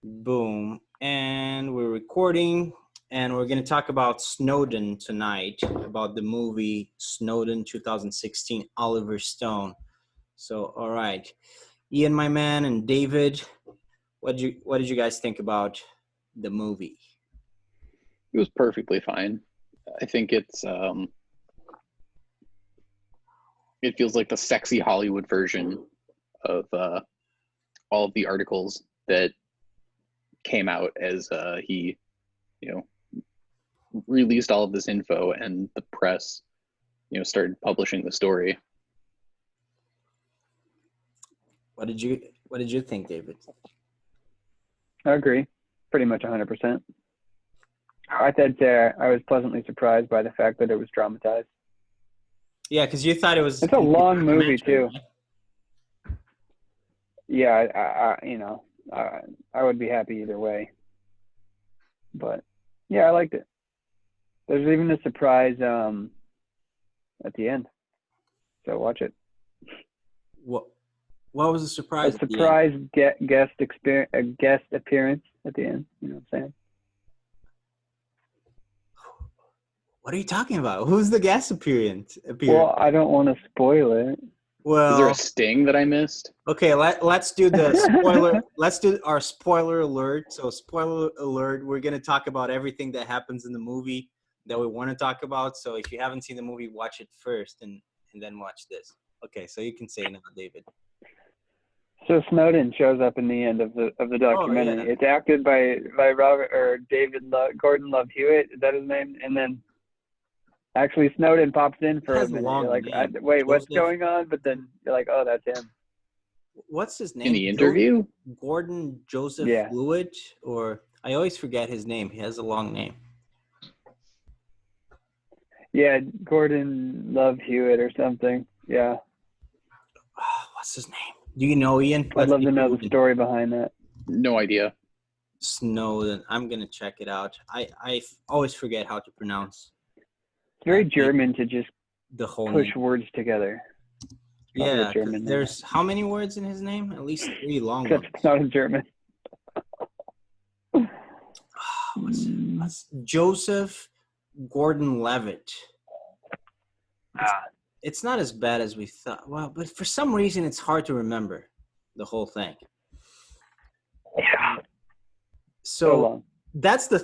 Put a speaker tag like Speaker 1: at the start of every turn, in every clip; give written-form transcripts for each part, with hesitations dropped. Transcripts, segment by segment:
Speaker 1: Boom. And we're recording, and we're going to talk about Snowden tonight, about the movie Snowden 2016, Oliver Stone. So, all right. Ian, my man, and David, what did you guys think about the movie?
Speaker 2: It was perfectly fine. I think it feels like the sexy Hollywood version of all of the articles that came out as he, you know, released all of this info and the press, started publishing the story.
Speaker 1: What did you think, David?
Speaker 3: I agree, pretty much 100%. I thought I was pleasantly surprised by the fact that it was dramatized.
Speaker 1: Yeah, because you thought it was.
Speaker 3: It's a long movie too.
Speaker 1: Right?
Speaker 3: Yeah, I would be happy either way. But yeah, I liked it. There's even a surprise at the end, so watch it.
Speaker 1: What was the surprise?
Speaker 3: A surprise guest appearance at the end. You know what I'm saying?
Speaker 1: What are you talking about? Who's the guest appearance?
Speaker 3: Well, I don't want to spoil it.
Speaker 1: Well,
Speaker 2: is there a sting that I missed?
Speaker 1: Okay, let's do the spoiler. Let's do our spoiler alert. So, spoiler alert, we're going to talk about everything that happens in the movie that we want to talk about. So, if you haven't seen the movie, watch it first and then watch this. Okay, so you can say now, David.
Speaker 3: So Snowden shows up in the end of the documentary.
Speaker 1: Oh, yeah.
Speaker 3: It's acted by Gordon Love Hewitt. Is that his name? And then actually Snowden pops in for a minute. You're like, wait, what's going on? But then you're like, oh, that's him.
Speaker 1: What's his name?
Speaker 2: In the interview?
Speaker 1: Gordon Joseph Lewitt, or I always forget his name. He has a long name.
Speaker 3: Yeah, Gordon Love Hewitt or something. Yeah.
Speaker 1: What's his name? Do you know, Ian?
Speaker 3: I'd love to know the story behind that.
Speaker 2: No idea.
Speaker 1: Snowden. I'm going to check it out. I always forget how to pronounce.
Speaker 3: It's very German to just
Speaker 1: the whole
Speaker 3: push
Speaker 1: name.
Speaker 3: words together.
Speaker 1: Yeah, there's how many words in his name? At least 3 long ones.
Speaker 3: It's not in German.
Speaker 1: What's Joseph Gordon-Levitt. It's not as bad as we thought. Well, but for some reason, it's hard to remember the whole thing.
Speaker 3: Yeah.
Speaker 1: So that's the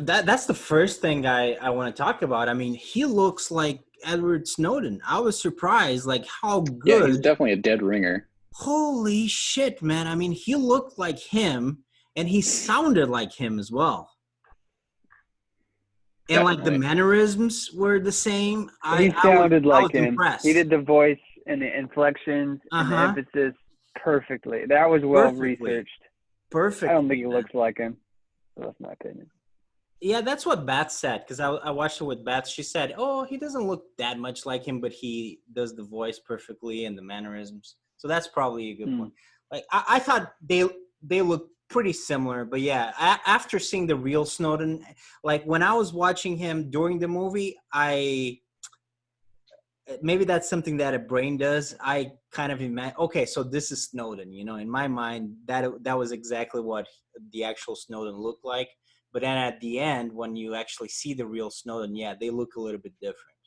Speaker 1: that's the first thing I want to talk about. I mean, he looks like Edward Snowden. I was surprised, like how good.
Speaker 2: Yeah, he's definitely a dead ringer.
Speaker 1: Holy shit, man! I mean, he looked like him, and he sounded like him as well. And like the mannerisms were the same.
Speaker 3: He sounded like him.
Speaker 1: Impressed.
Speaker 3: He did the voice and the inflections and the emphasis perfectly. That was well researched.
Speaker 1: Perfect.
Speaker 3: I don't think he looks like him. That's my opinion.
Speaker 1: Yeah, that's what Bats said, because I watched it with Bats. She said, oh, he doesn't look that much like him, but he does the voice perfectly and the mannerisms. So that's probably a good point. Like I thought they look pretty similar, but yeah, after seeing the real Snowden, like when I was watching him during the movie, maybe that's something that a brain does. I kind of imagine, okay, so this is Snowden, in my mind, that was exactly what the actual Snowden looked like. But then at the end, when you actually see the real Snowden, yeah, they look a little bit different.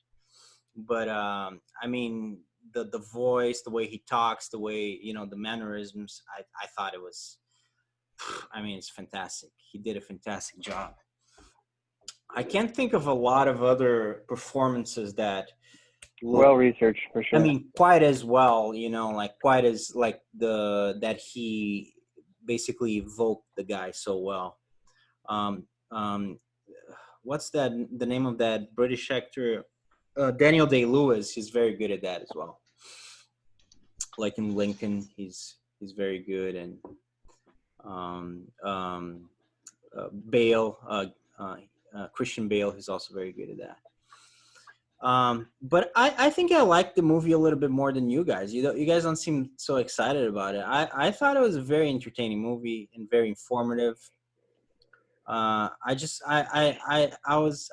Speaker 1: But I mean, the voice, the way he talks, the way, the mannerisms, I thought it was, I mean, it's fantastic. He did a fantastic job. I can't think of a lot of other performances that
Speaker 3: well researched, for sure.
Speaker 1: I mean, quite as well, like quite as like that he basically evoked the guy so well. What's the name of that British actor? Daniel Day-Lewis. He's very good at that as well. Like in Lincoln, he's very good, and Bale, Christian Bale, he's also very good at that. But I think I liked the movie a little bit more than you guys. You guys don't seem so excited about it. I thought it was a very entertaining movie and very informative. I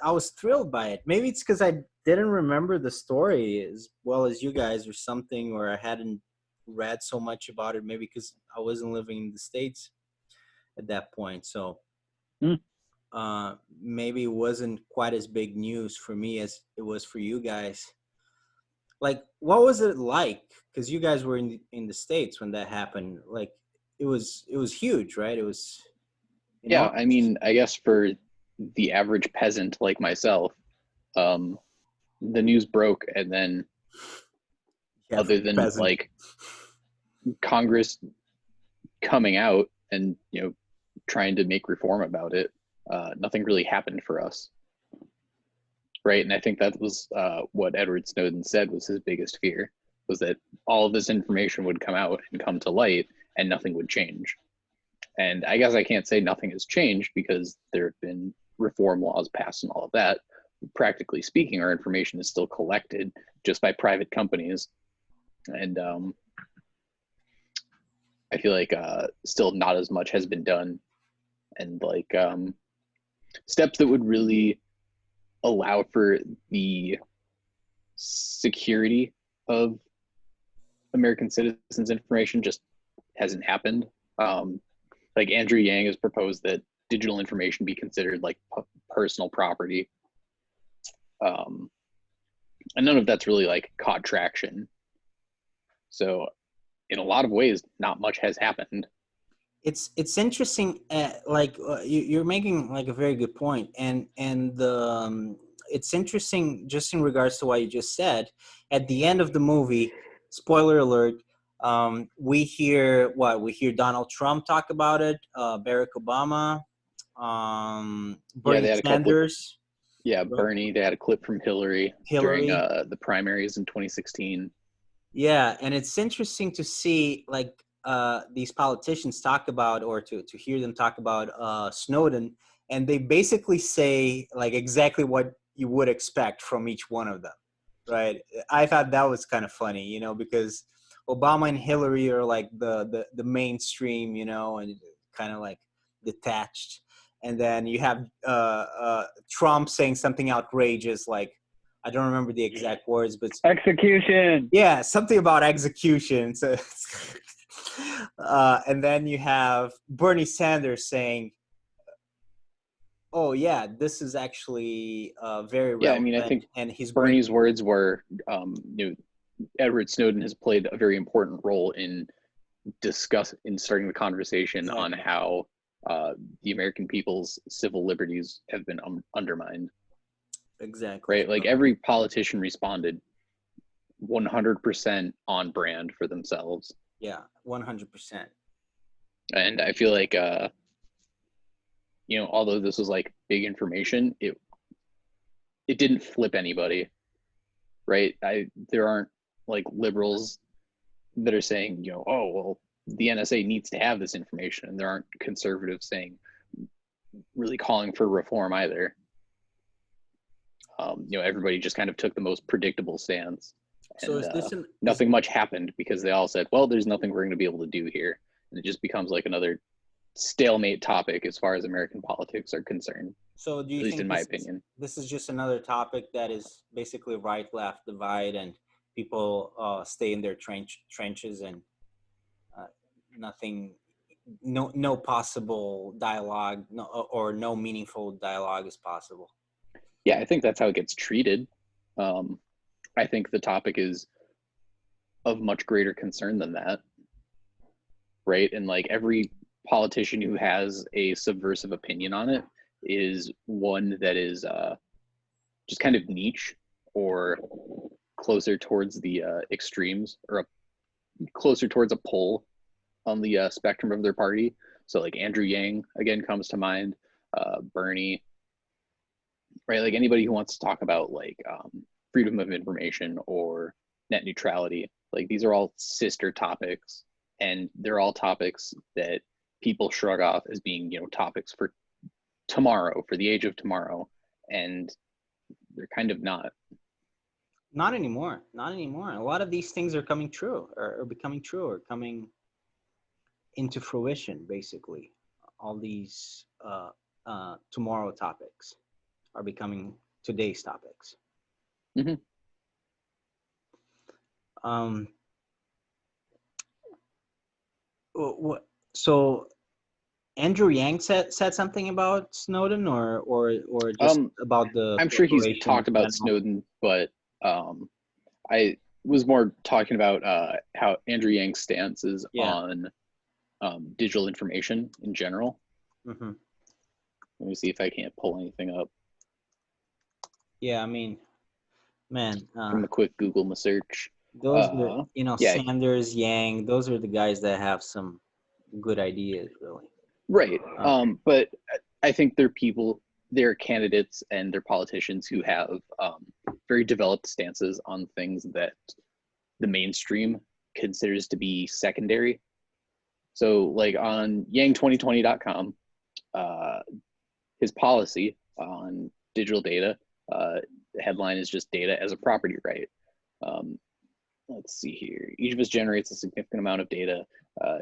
Speaker 1: was thrilled by it. Maybe it's because I didn't remember the story as well as you guys or something, or I hadn't read so much about it. Maybe because I wasn't living in the States. at that point. So
Speaker 3: Hmm.
Speaker 1: maybe it wasn't quite as big news for me as it was for you guys. Like, what was it like? Because you guys were in the States when that happened. Like, it was huge, right? It was
Speaker 2: Yeah,
Speaker 1: enormous.
Speaker 2: I mean, I guess for the average peasant like myself, um, the news broke, and then
Speaker 1: Yeah, for
Speaker 2: other
Speaker 1: the
Speaker 2: than
Speaker 1: peasant.
Speaker 2: like Congress coming out and trying to make reform about it, nothing really happened for us, right? And I think that was what Edward Snowden said was his biggest fear, was that all of this information would come out and come to light, and nothing would change. And I guess I can't say nothing has changed because there have been reform laws passed and all of that. Practically speaking, our information is still collected just by private companies, and I feel like still not as much has been done. And like steps that would really allow for the security of American citizens' information just hasn't happened. Like Andrew Yang has proposed that digital information be considered like personal property, and none of that's really like caught traction. So, in a lot of ways, not much has happened.
Speaker 1: It's interesting. Like you're making like a very good point, and it's interesting just in regards to what you just said. At the end of the movie, spoiler alert, we hear Donald Trump talk about it, Barack Obama,
Speaker 2: Yeah,
Speaker 1: Bernie
Speaker 2: they had a couple.
Speaker 1: Sanders,
Speaker 2: Yeah, Bernie. They had a clip from Hillary during
Speaker 1: Hillary.
Speaker 2: the primaries in 2016.
Speaker 1: Yeah, and it's interesting to see like these politicians talk about, or to hear them talk about Snowden, and they basically say like exactly what you would expect from each one of them, right? I thought that was kind of funny, because Obama and Hillary are like the mainstream, and kind of like detached, and then you have Trump saying something outrageous like, I don't remember the exact words, but
Speaker 3: Execution.
Speaker 1: yeah, something about execution. So, and then you have Bernie Sanders saying, "Oh yeah, this is actually very
Speaker 2: Yeah, I mean, I
Speaker 1: relevant,"
Speaker 2: think
Speaker 1: and he's bringing.
Speaker 2: Bernie's words were, Edward Snowden has played a very important role in starting the conversation on
Speaker 1: Exactly.
Speaker 2: how the American people's civil liberties have been undermined.
Speaker 1: Exactly.
Speaker 2: Right, like
Speaker 1: So,
Speaker 2: every politician responded 100% on brand for themselves,
Speaker 1: yeah, 100%.
Speaker 2: and I feel like although this was like big information, it didn't flip anybody, right? There aren't like liberals that are saying, oh well, the NSA needs to have this information, and there aren't conservatives saying really calling for reform either. Everybody just kind of took the most predictable stance,
Speaker 1: So
Speaker 2: and
Speaker 1: is this an is
Speaker 2: nothing much happened because they all said, well, there's nothing we're going to be able to do here, and it just becomes like another stalemate topic as far as American politics are concerned,
Speaker 1: so do you
Speaker 2: at least in
Speaker 1: think
Speaker 2: my
Speaker 1: this is
Speaker 2: opinion.
Speaker 1: this is just another topic that is basically right left divide, and people stay in their trenches, and uh, nothing, no possible dialogue, no, or no meaningful dialogue is possible.
Speaker 2: Yeah, I think that's how it gets treated. um, I think the topic is of much greater concern than that, right? And like every politician who has a subversive opinion on it is one that is just kind of niche, or closer towards the extremes, or closer towards a pole on the spectrum of their party. So like Andrew Yang again comes to mind, Bernie, right? Like anybody who wants to talk about like freedom of information or net neutrality, like these are all sister topics, and they're all topics that people shrug off as being topics for tomorrow, for the age of tomorrow, and they're kind of not.
Speaker 1: Not anymore. Not anymore. A lot of these things are coming true, or becoming true, or coming into fruition. Basically, all these tomorrow topics are becoming today's topics.
Speaker 2: Mm-hmm.
Speaker 1: Um, what? So Andrew Yang said something about Snowden, or just
Speaker 2: Um,
Speaker 1: about the
Speaker 2: I'm sure he's
Speaker 1: corporation in
Speaker 2: talked about
Speaker 1: general?
Speaker 2: Snowden, but I was more talking about how Andrew Yang's stance is
Speaker 1: Yeah.
Speaker 2: on digital information in general.
Speaker 1: Hmm.
Speaker 2: Let me see if I can't pull anything up
Speaker 1: Yeah, I mean, man,
Speaker 2: from a quick Google search.
Speaker 1: those are,
Speaker 2: Yeah,
Speaker 1: Sanders, Yang, those are the guys that have some good ideas, really.
Speaker 2: right.
Speaker 1: Uh,
Speaker 2: But I think they're candidates and they're politicians who have very developed stances on things that the mainstream considers to be secondary. So, like on yang2020.com, his policy on digital data, the headline is just data as a property right. Um, let's see here. Each of us generates a significant amount of data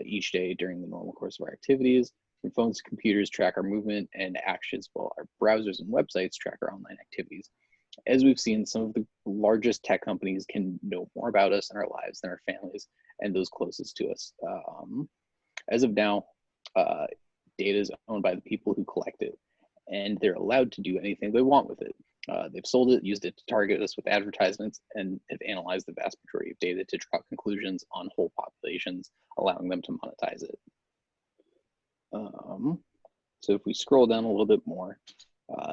Speaker 2: each day during the normal course of our activities. From phones to computers track our movement and actions, while our browsers and websites track our online activities. As we've seen, some of the largest tech companies can know more about us and our lives than our families and those closest to us. As of now, data is owned by the people who collect it, and they're allowed to do anything they want with it. They've sold it, used it to target us with advertisements, and have analyzed the vast majority of data to draw conclusions on whole populations, allowing them to monetize it. So if we scroll down a little bit more,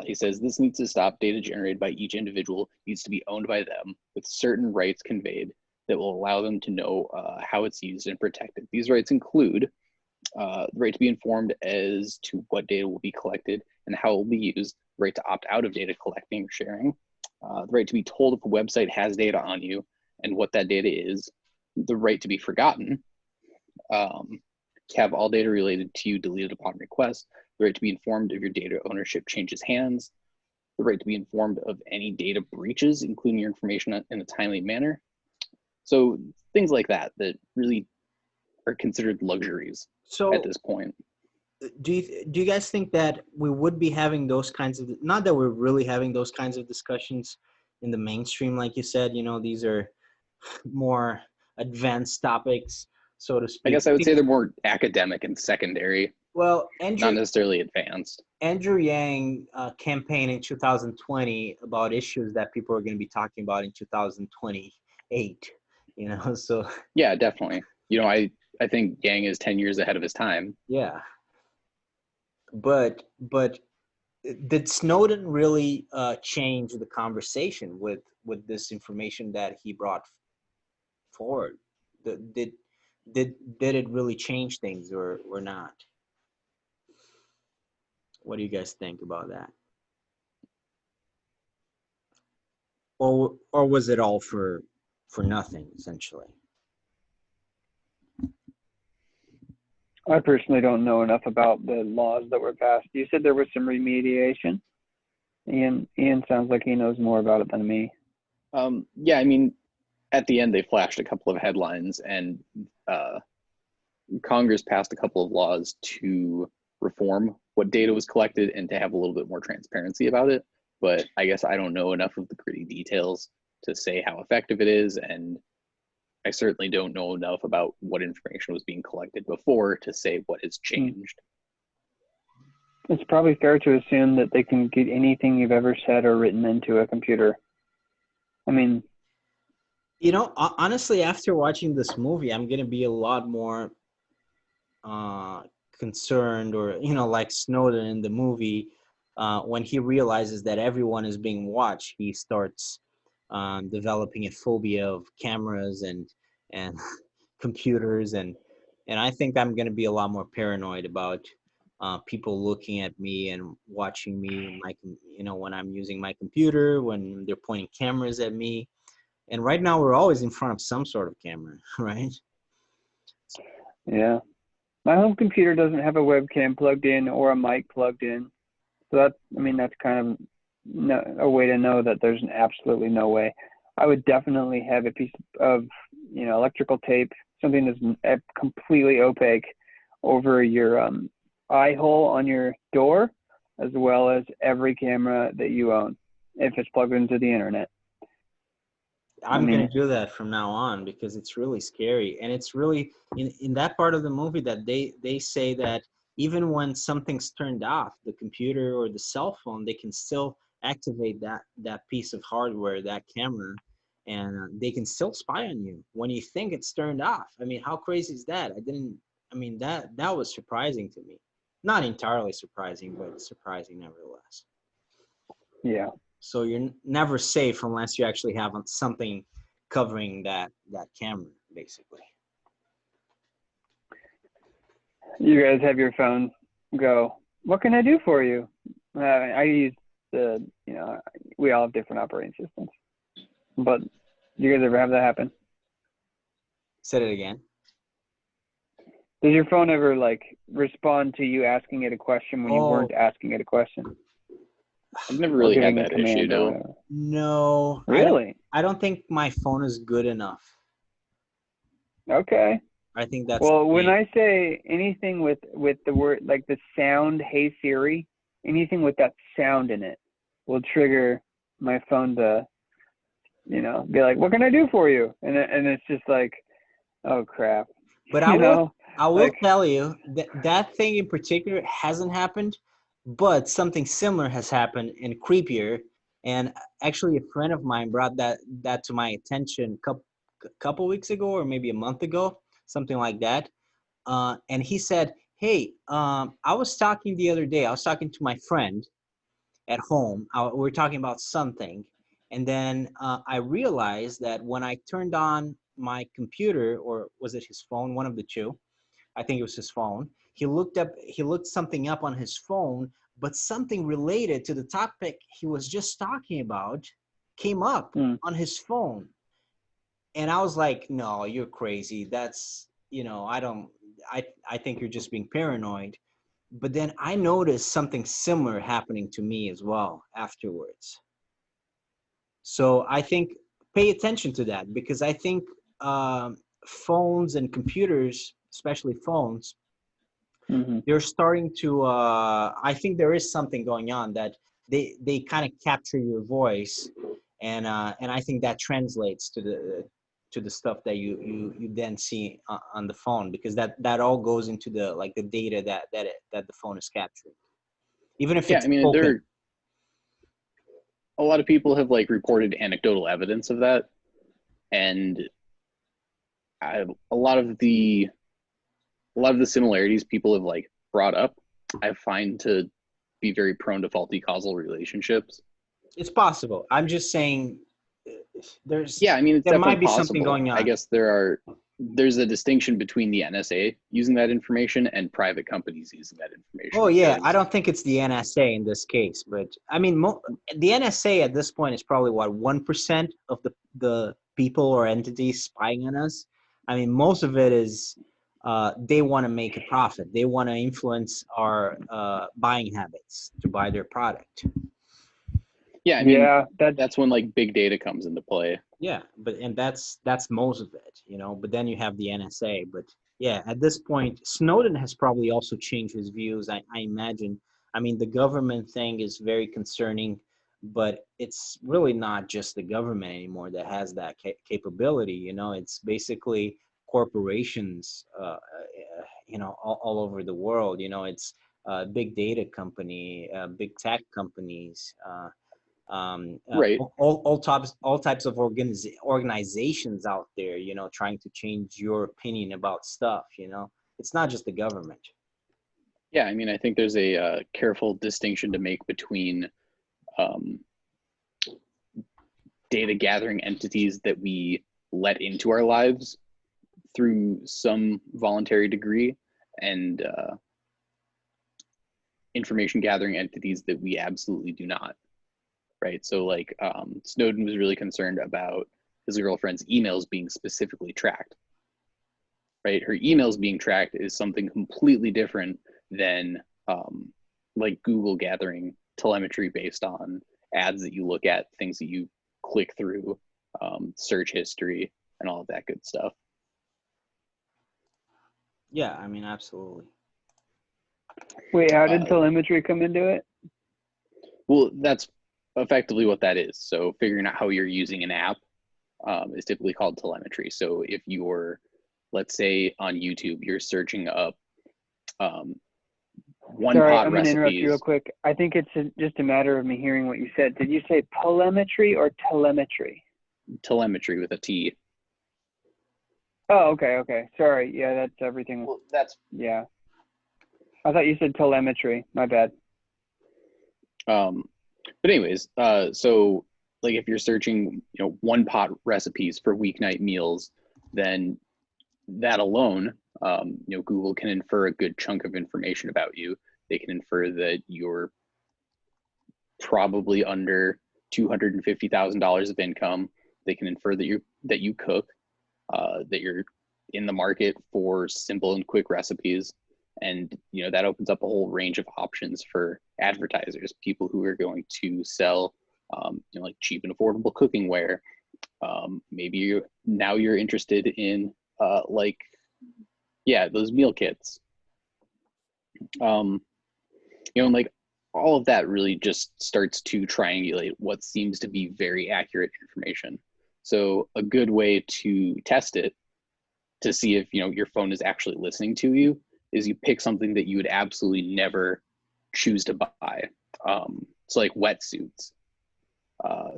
Speaker 2: he says this needs to stop. Data generated by each individual needs to be owned by them with certain rights conveyed that will allow them to know how it's used and protected. These rights include the right to be informed as to what data will be collected and how it will be used, the right to opt out of data collecting or sharing, the right to be told if a website has data on you and what that data is, the right to be forgotten, to have all data related to you deleted upon request, the right to be informed if your data ownership changes hands, the right to be informed of any data breaches, including your information in a timely manner. So things like that really are considered luxuries at
Speaker 1: so
Speaker 2: this point.
Speaker 1: do you guys think that we would be having those kinds of, not that we're really having those kinds of discussions in the mainstream, like you said, these are more advanced topics, so to
Speaker 2: I
Speaker 1: speak.
Speaker 2: guess I would say they're more academic and secondary,
Speaker 1: Well,
Speaker 2: not necessarily advanced.
Speaker 1: Andrew Yang campaigned in 2020 about issues that people are going to be talking about in 2028. So
Speaker 2: Yeah, definitely. I think Yang is 10 years ahead of his time.
Speaker 1: yeah, but did Snowden really change the conversation with this information that he brought forward? Did did it really change things or not? What do you guys think about that? Or was it all for nothing essentially?
Speaker 3: I personally don't know enough about the laws that were passed. You said there was some remediation. Ian sounds like he knows more about it than me.
Speaker 2: Yeah, I mean, at the end, they flashed a couple of headlines, and Congress passed a couple of laws to reform what data was collected and to have a little bit more transparency about it. But I guess I don't know enough of the gritty details to say how effective it is, and I certainly don't know enough about what information was being collected before to say what has changed.
Speaker 3: It's probably fair to assume that they can get anything you've ever said or written into a computer. I mean,
Speaker 1: honestly, after watching this movie, I'm gonna be a lot more concerned, or like Snowden in the movie, when he realizes that everyone is being watched, he starts developing a phobia of cameras and computers, and I think I'm gonna be a lot more paranoid about people looking at me and watching me, when I'm using my computer, when they're pointing cameras at me. And right now, we're always in front of some sort of camera, right?
Speaker 3: yeah. My home computer doesn't have a webcam plugged in or a mic plugged in. So that's kind of a way to know that there's absolutely no way. I would definitely have a piece of, electrical tape, something that's completely opaque over your eye hole on your door, as well as every camera that you own, if it's plugged into the internet.
Speaker 1: I'm gonna do that from now on because it's really scary, and it's really in that part of the movie that they say that even when something's turned off, the computer or the cell phone, they can still activate that piece of hardware, that camera, and they can still spy on you when you think it's turned off. I mean, how crazy is that? I mean, that was surprising to me. Not entirely surprising, but surprising nevertheless.
Speaker 3: Yeah.
Speaker 1: So you're never safe unless you actually have something covering that camera, basically.
Speaker 3: You guys have your phone go, what can I do for you? I use we all have different operating systems. But do you guys ever have that happen?
Speaker 1: Say it again.
Speaker 3: Does your phone ever like respond to you asking it a question when you weren't asking it a question?
Speaker 2: I've never really had that issue, no.
Speaker 1: No.
Speaker 3: Really?
Speaker 1: I don't think my phone is good enough.
Speaker 3: Okay.
Speaker 1: I think that's
Speaker 3: well. When I say anything with the word like the sound, "Hey Siri," anything with that sound in it will trigger my phone to, be like, "What can I do for you?" And it's just like, oh crap.
Speaker 1: But I will tell you that thing in particular hasn't happened, but something similar has happened and creepier. And actually, a friend of mine brought that to my attention a couple weeks ago, or maybe a month ago, something like that. And he said, "Hey, I was talking the other day. I was talking to my friend at home. We were talking about something, and then I realized that when I turned on my computer, or was it his phone, one of the two, I think it was his phone. He looked something up on his phone, but something related to the topic he was just talking about came up on his phone." And I was like, "No, you're crazy. That's, I think you're just being paranoid." But then I noticed something similar happening to me as well afterwards. So I think pay attention to that, because I think phones and computers, especially phones, they're starting to I think there is something going on that they kind of capture your voice, and I think that translates to the stuff that you then see on the phone, because that all goes into the data that the phone is capturing, even if it's
Speaker 2: I mean,
Speaker 1: spoken.
Speaker 2: A lot of people have reported anecdotal evidence of that, and a lot of the similarities people have brought up, I find to be very prone to faulty causal relationships.
Speaker 1: It's possible. I'm just saying there's
Speaker 2: I mean, it's
Speaker 1: there
Speaker 2: definitely
Speaker 1: might be
Speaker 2: possible.
Speaker 1: something going on.
Speaker 2: I guess there's a distinction between the NSA using that information and private companies using that information.
Speaker 1: Oh yeah, I don't think it's the NSA in this case, but I mean, the NSA at this point is probably 1% of the people or entities spying on us. I mean, most of it is they want to make a profit. They want to influence our buying habits to buy their product.
Speaker 2: Yeah, I mean, that's when big data comes into play.
Speaker 1: Yeah, and that's most of it, But then you have the NSA. But yeah, at this point, Snowden has probably also changed his views. I imagine. I mean, the government thing is very concerning, but it's really not just the government anymore that has that capability. It's basically corporations, all over the world. It's big data company, big tech companies.
Speaker 2: Right.
Speaker 1: All types of organizations out there, trying to change your opinion about stuff. It's not just the government.
Speaker 2: Yeah, I mean, I think there's a careful distinction to make between data gathering entities that we let into our lives through some voluntary degree, and information gathering entities that we absolutely do not. Right. So Snowden was really concerned about his girlfriend's emails being specifically tracked. Right. Her emails being tracked is something completely different than Google gathering telemetry based on ads that you look at, things that you click through, search history, and all of that good stuff.
Speaker 1: Yeah, I mean, absolutely.
Speaker 3: Wait, how did telemetry come into it?
Speaker 2: Well, that's effectively what that is. So figuring out how you're using an app is typically called telemetry. So if you're, let's say on YouTube, you're searching up one
Speaker 3: Sorry,
Speaker 2: pot
Speaker 3: I'm going to interrupt you real
Speaker 2: recipes.
Speaker 3: quick. I think it's just a matter of me hearing what you said. Did you say telemetry or telemetry?
Speaker 2: Telemetry with a T.
Speaker 3: Oh, okay. Sorry. Yeah, that's everything.
Speaker 2: Well, that's
Speaker 3: Yeah. I thought you said telemetry. My bad.
Speaker 2: but anyways, so like if you're searching, one pot recipes for weeknight meals, then that alone, Google can infer a good chunk of information about you. They can infer that you're probably under $250,000 of income. They can infer that you cook, that you're in the market for simple and quick recipes, and that opens up a whole range of options for advertisers, people who are going to sell, like cheap and affordable cooking ware. Maybe you're interested in those meal kits. And like all of that really just starts to triangulate what seems to be very accurate information. So a good way to test it, to see if your phone is actually listening to you, is you pick something that you would absolutely never choose to buy. So like wetsuits.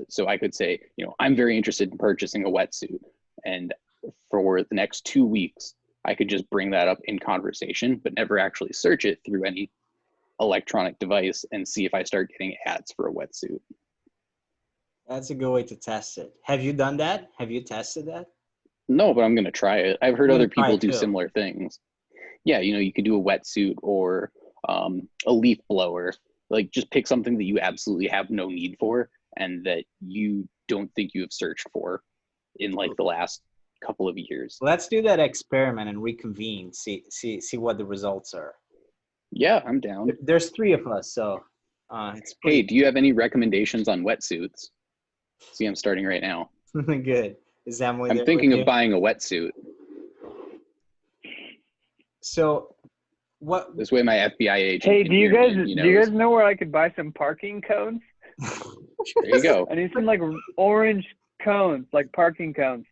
Speaker 2: So I could say, I'm very interested in purchasing a wetsuit, and for the next 2 weeks, I could just bring that up in conversation, but never actually search it through any electronic device and see if I start getting ads for a wetsuit.
Speaker 1: That's a good way to test it. Have you done that? Have you tested that?
Speaker 2: No, but I'm going to try it. I've heard
Speaker 1: I'm gonna
Speaker 2: other
Speaker 1: try
Speaker 2: people
Speaker 1: it
Speaker 2: do
Speaker 1: too.
Speaker 2: similar things. Yeah, you could do a wetsuit or a leaf blower. Like just pick something that you absolutely have no need for and that you don't think you have searched for in like the last couple of years.
Speaker 1: Let's do that experiment and reconvene. See what the results are.
Speaker 2: Yeah, I'm down.
Speaker 1: There's 3 of us, so it's
Speaker 2: Hey,
Speaker 1: pretty
Speaker 2: do you have any recommendations on wetsuits? See, I'm starting right now.
Speaker 1: good. Is Emily
Speaker 2: I'm
Speaker 1: there
Speaker 2: thinking
Speaker 1: with
Speaker 2: of
Speaker 1: you?
Speaker 2: buying a wetsuit.
Speaker 1: So what?
Speaker 2: This way my FBI agent
Speaker 3: Hey,
Speaker 2: can
Speaker 3: do you
Speaker 2: hear me
Speaker 3: guys
Speaker 2: and he
Speaker 3: do you
Speaker 2: knows.
Speaker 3: guys know where I could buy some parking cones?
Speaker 2: There you go.
Speaker 3: I need some like orange cones, like parking cones.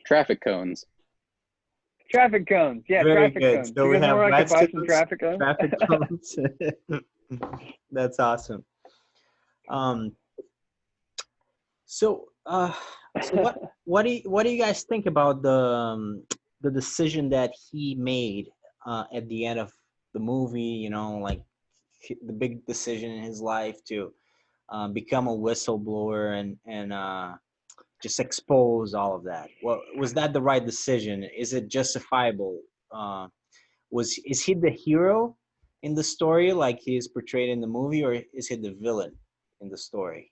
Speaker 2: Traffic cones.
Speaker 3: Traffic cones. Yeah,
Speaker 1: Very
Speaker 3: traffic
Speaker 1: good.
Speaker 3: cones.
Speaker 1: So
Speaker 3: Do you
Speaker 1: we
Speaker 3: guys know
Speaker 1: have
Speaker 3: where I could buy some
Speaker 1: wetsuits,
Speaker 3: traffic cones?
Speaker 1: traffic cones. That's awesome. So what do you guys think about the decision that he made at the end of the movie? Like the big decision in his life to become a whistleblower and just expose all of that. Well, was that the right decision? Is it justifiable? Is he the hero in the story, like he is portrayed in the movie, or is he the villain in the story?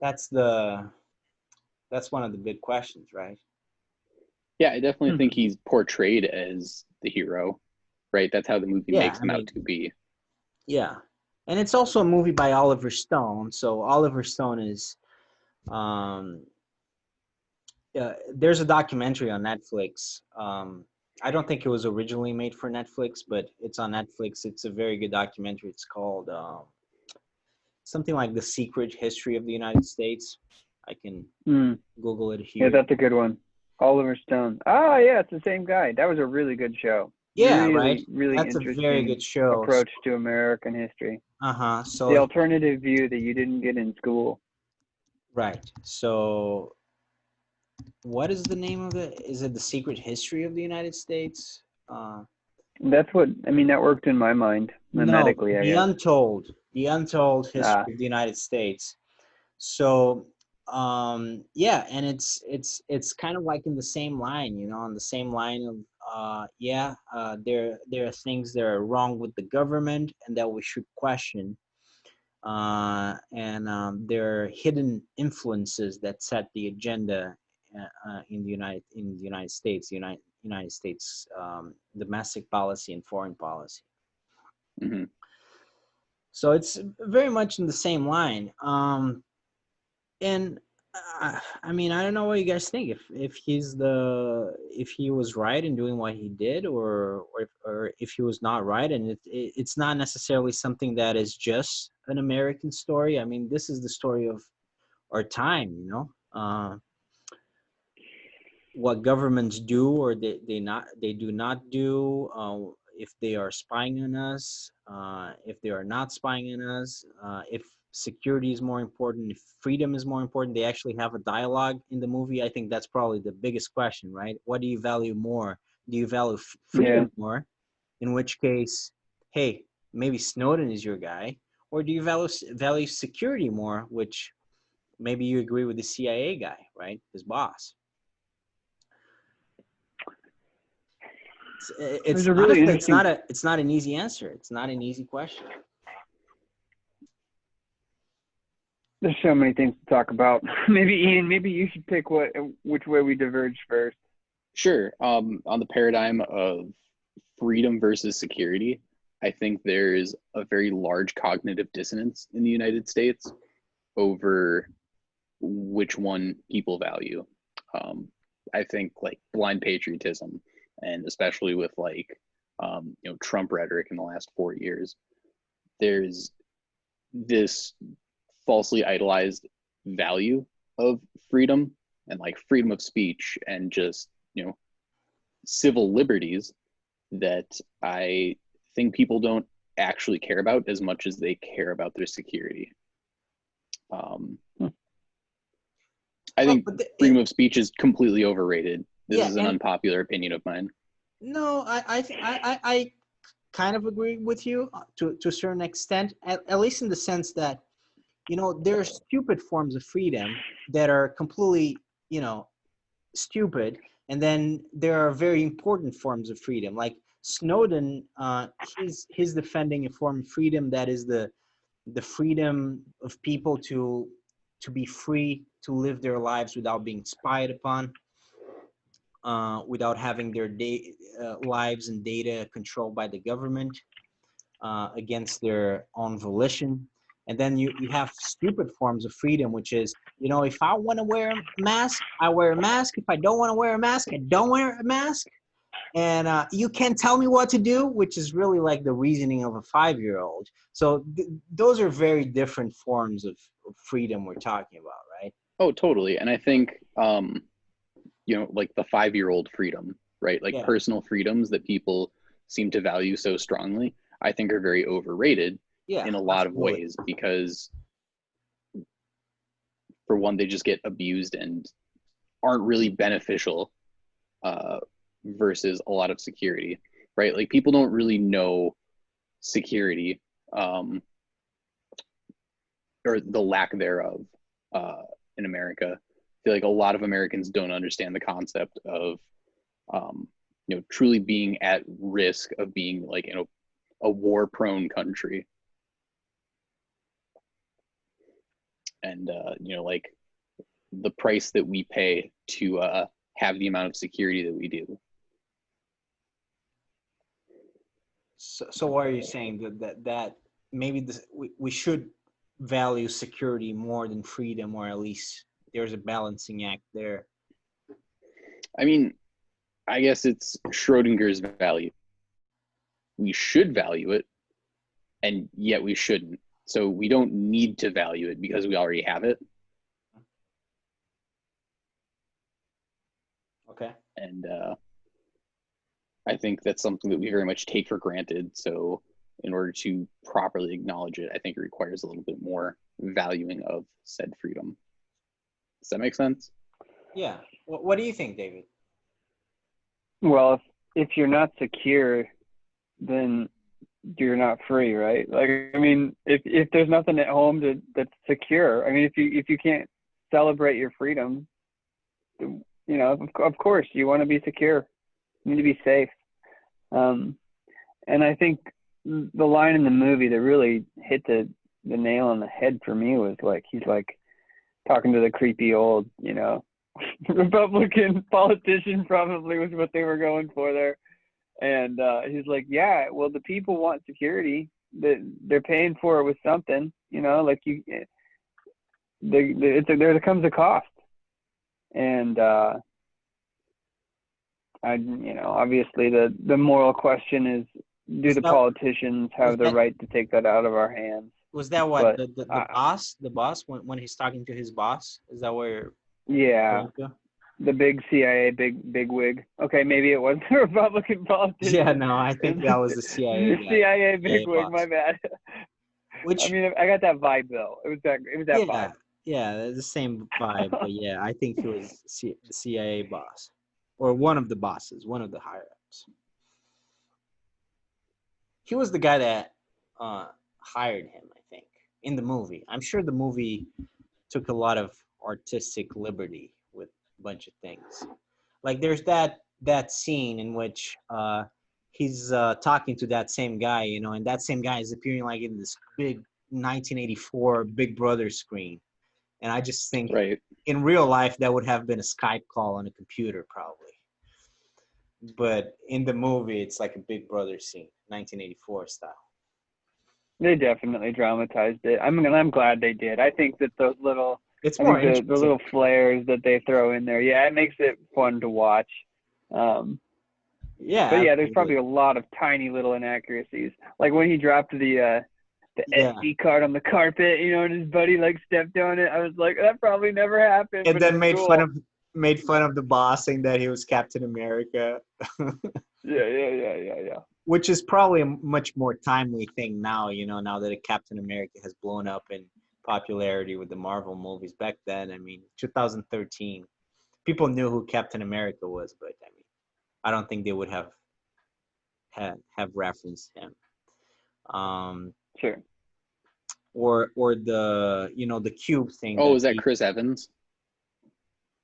Speaker 1: That's one of the big questions, right?
Speaker 2: Yeah, I definitely think he's portrayed as the hero, right? That's how the movie
Speaker 1: Yeah,
Speaker 2: makes
Speaker 1: I
Speaker 2: him out
Speaker 1: mean,
Speaker 2: to be.
Speaker 1: yeah, and it's also a movie by Oliver Stone. So Oliver Stone is, um, there's a documentary on Netflix. I don't think it was originally made for Netflix, but it's on Netflix. It's a very good documentary. It's called something like The Secret History of the United States. I can Google it
Speaker 3: Yeah,
Speaker 1: here.
Speaker 3: that's a good one. Oliver Stone. Oh, yeah, it's the same guy. That was a really good show.
Speaker 1: Yeah,
Speaker 3: Really,
Speaker 1: right.
Speaker 3: really
Speaker 1: That's a very good
Speaker 3: interesting
Speaker 1: show.
Speaker 3: approach to American history.
Speaker 1: So
Speaker 3: The alternative view that you didn't get in school.
Speaker 1: right. So what is the name of it? Is it The Secret History of the United States?
Speaker 3: That's what, I mean, that worked in my mind,
Speaker 1: No,
Speaker 3: mimetically, I
Speaker 1: The
Speaker 3: guess.
Speaker 1: Untold History of the United States. So yeah, and it's kind of like in the same line, on the same line of there are things that are wrong with the government and that we should question, and there are hidden influences that set the agenda in the United States, United States domestic policy and foreign policy.
Speaker 2: Mm-hmm.
Speaker 1: So it's very much in the same line. And I mean, I don't know what you guys think. If he was right in doing what he did, or if he was not right, and it's not necessarily something that is just an American story. I mean, this is the story of our time. what governments do or they do not do, if they are spying on us, if they are not spying on us, if security is more important, if freedom is more important. They actually have a dialogue in the movie. I think that's probably the biggest question, right? What do you value more? Do you value
Speaker 3: Yeah.
Speaker 1: freedom more? In which case, hey, maybe Snowden is your guy, or do you value security more? Which maybe you agree with the CIA guy, right? His boss. It's
Speaker 3: There's a really
Speaker 1: honestly,
Speaker 3: interesting.
Speaker 1: it's not an easy answer. It's not an easy question.
Speaker 3: There's so many things to talk about. Maybe Ian, maybe you should pick which way we diverge first.
Speaker 2: Sure. On the paradigm of freedom versus security, I think there's a very large cognitive dissonance in the United States over which one people value. I think like blind patriotism, and especially with like Trump rhetoric in the last 4 years, there's this falsely idolized value of freedom and like freedom of speech and just civil liberties that I think people don't actually care about as much as they care about their security. I think freedom of speech is completely overrated. This is an unpopular opinion of mine.
Speaker 1: No, I kind of agree with you to a certain extent, at least in the sense that, there are stupid forms of freedom that are completely, stupid. And then there are very important forms of freedom. Like Snowden, he's defending a form of freedom that is the freedom of people to be free to live their lives without being spied upon, without having their lives and data controlled by the government, against their own volition. And then you have stupid forms of freedom, which is, if I want to wear a mask, I wear a mask. If I don't want to wear a mask, I don't wear a mask. And you can't tell me what to do, which is really like the reasoning of a 5-year-old. So those are very different forms of freedom we're talking about, right?
Speaker 2: Oh, totally. And I think, like the 5-year-old freedom, right? Like personal freedoms that people seem to value so strongly, I think are very overrated in a lot of ways, because for one, they just get abused and aren't really beneficial versus a lot of security, right? Like people don't really know security or the lack thereof in America. I feel like a lot of Americans don't understand the concept of truly being at risk of being like in a war-prone country. And like the price that we pay to have the amount of security that we do.
Speaker 1: So what are you saying? That maybe we should value security more than freedom, or at least there's a balancing act there?
Speaker 2: I mean, I guess it's Schrodinger's value. We should value it, and yet we shouldn't. So we don't need to value it because we already have it.
Speaker 1: Okay.
Speaker 2: And I think that's something that we very much take for granted. So in order to properly acknowledge it, I think it requires a little bit more valuing of said freedom. Does that make sense?
Speaker 1: Yeah. What do you think, David?
Speaker 3: Well, if you're not secure, then you're not free, right? Like, I mean, if there's nothing at home that's secure, I mean, if you can't celebrate your freedom, of course you want to be secure. You need to be safe. And I think the line in the movie that really hit the nail on the head for me was like, he's like talking to the creepy old, Republican politician, probably was what they were going for there. And he's like, yeah, well, the people want security. They're paying for it with something, like there comes a cost. And obviously the moral question is, do the politicians have the right to take that out of our hands?
Speaker 1: Was that what the boss when he's talking to his boss? Is that where?
Speaker 3: Yeah. The big CIA big wig. Okay, maybe it was the Republican politician.
Speaker 1: Yeah, no, I think that was the CIA
Speaker 3: The
Speaker 1: guy.
Speaker 3: CIA
Speaker 1: CIA
Speaker 3: big wig.
Speaker 1: boss.
Speaker 3: My bad.
Speaker 1: Which,
Speaker 3: I mean, I got that vibe though. It was that
Speaker 1: yeah,
Speaker 3: vibe.
Speaker 1: yeah, the same vibe. But yeah, I think he was the CIA boss, or one of the bosses, one of the higher ups. He was the guy that hired him, I think, in the movie. I'm sure the movie took a lot of artistic liberty with a bunch of things. Like there's that scene in which he's talking to that same guy, and that same guy is appearing like in this big 1984 Big Brother screen. And I just think
Speaker 2: Right.
Speaker 1: in real life that would have been a Skype call on a computer probably. But in the movie, it's like a Big Brother scene, 1984 style.
Speaker 3: They definitely dramatized it. I'm glad they did. I think that those little,
Speaker 1: It's
Speaker 3: I
Speaker 1: more
Speaker 3: think
Speaker 1: interesting.
Speaker 3: the little flares that they throw in there, yeah, it makes it fun to watch.
Speaker 1: Yeah.
Speaker 3: But yeah, there's
Speaker 1: absolutely.
Speaker 3: probably a lot of tiny little inaccuracies. Like when he dropped the
Speaker 1: Yeah.
Speaker 3: SD card on the carpet, and his buddy like stepped on it. I was like, that probably never happened.
Speaker 1: And
Speaker 3: but
Speaker 1: then
Speaker 3: it's
Speaker 1: made
Speaker 3: cool.
Speaker 1: fun of the boss, saying that he was Captain America.
Speaker 3: Yeah.
Speaker 1: Which is probably a much more timely thing now, now that Captain America has blown up in popularity with the Marvel movies. Back then, 2013, people knew who Captain America was, but I don't think they would have referenced him.
Speaker 3: Sure.
Speaker 1: Or the the cube thing.
Speaker 2: Oh, is that Chris Evans?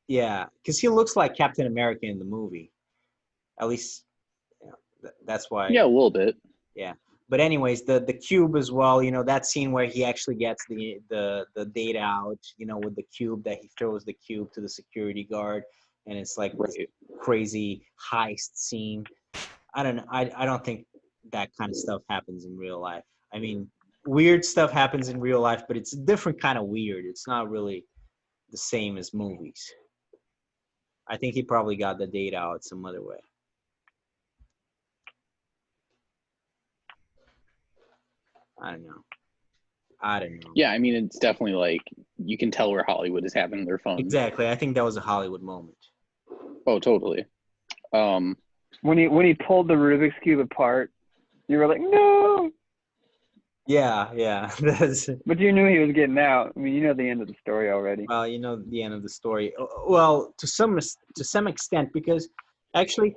Speaker 1: Yeah, because he looks like Captain America in the movie. At least, that's why.
Speaker 2: Yeah, a little bit.
Speaker 1: Yeah, but anyways, the cube as well. That scene where he actually gets the data out. With the cube, that he throws the cube to the security guard, and it's like this crazy heist scene. I don't know. I don't think that kind of stuff happens in real life. Weird stuff happens in real life, but it's a different kind of weird. It's not really the same as movies. I think he probably got the data out some other way. I don't know.
Speaker 2: Yeah, it's definitely like you can tell where Hollywood is having their fun.
Speaker 1: Exactly. I think that was a Hollywood moment.
Speaker 2: Oh, totally.
Speaker 3: When he pulled the Rubik's Cube apart, you were like, no.
Speaker 1: Yeah.
Speaker 3: But you knew he was getting out. You know the end of the story already.
Speaker 1: Well, the end of the story. Well, to some extent, because actually,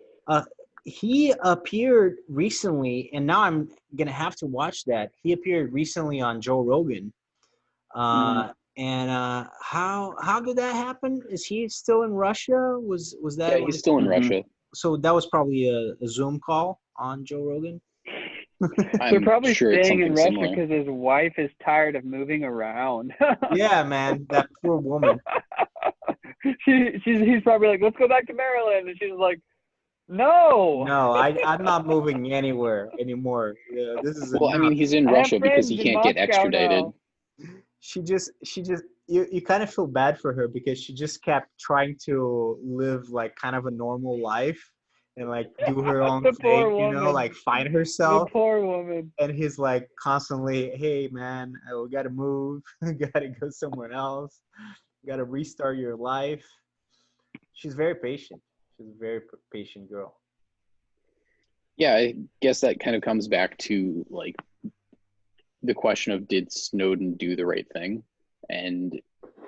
Speaker 1: he appeared recently, and now I'm gonna have to watch that. He appeared recently on Joe Rogan. And how did that happen? Is he still in Russia? Was that?
Speaker 2: Yeah, he's still in Russia.
Speaker 1: So that was probably a Zoom call on Joe Rogan.
Speaker 3: They're probably
Speaker 2: sure
Speaker 3: staying in Russia
Speaker 2: similar.
Speaker 3: because his wife is tired of moving around.
Speaker 1: Yeah, man, that poor woman.
Speaker 3: He's probably like, let's go back to Maryland, and she's like, no.
Speaker 1: No, I'm not moving anywhere anymore. Yeah, this is
Speaker 2: Well,
Speaker 1: enough.
Speaker 2: he's in
Speaker 3: I have
Speaker 2: Russia because he
Speaker 3: friends in
Speaker 2: can't get
Speaker 3: Moscow
Speaker 2: extradited.
Speaker 3: now.
Speaker 1: She just you kind of feel bad for her because she just kept trying to live like kind of a normal life and like do her own
Speaker 3: The
Speaker 1: thing,
Speaker 3: poor woman.
Speaker 1: like find
Speaker 3: The
Speaker 1: herself.
Speaker 3: poor woman.
Speaker 1: And he's like constantly, hey man, we gotta move, gotta go somewhere else, gotta restart your life. She's very patient. She's a very patient girl.
Speaker 2: Yeah, I guess that kind of comes back to like the question of, did Snowden do the right thing? And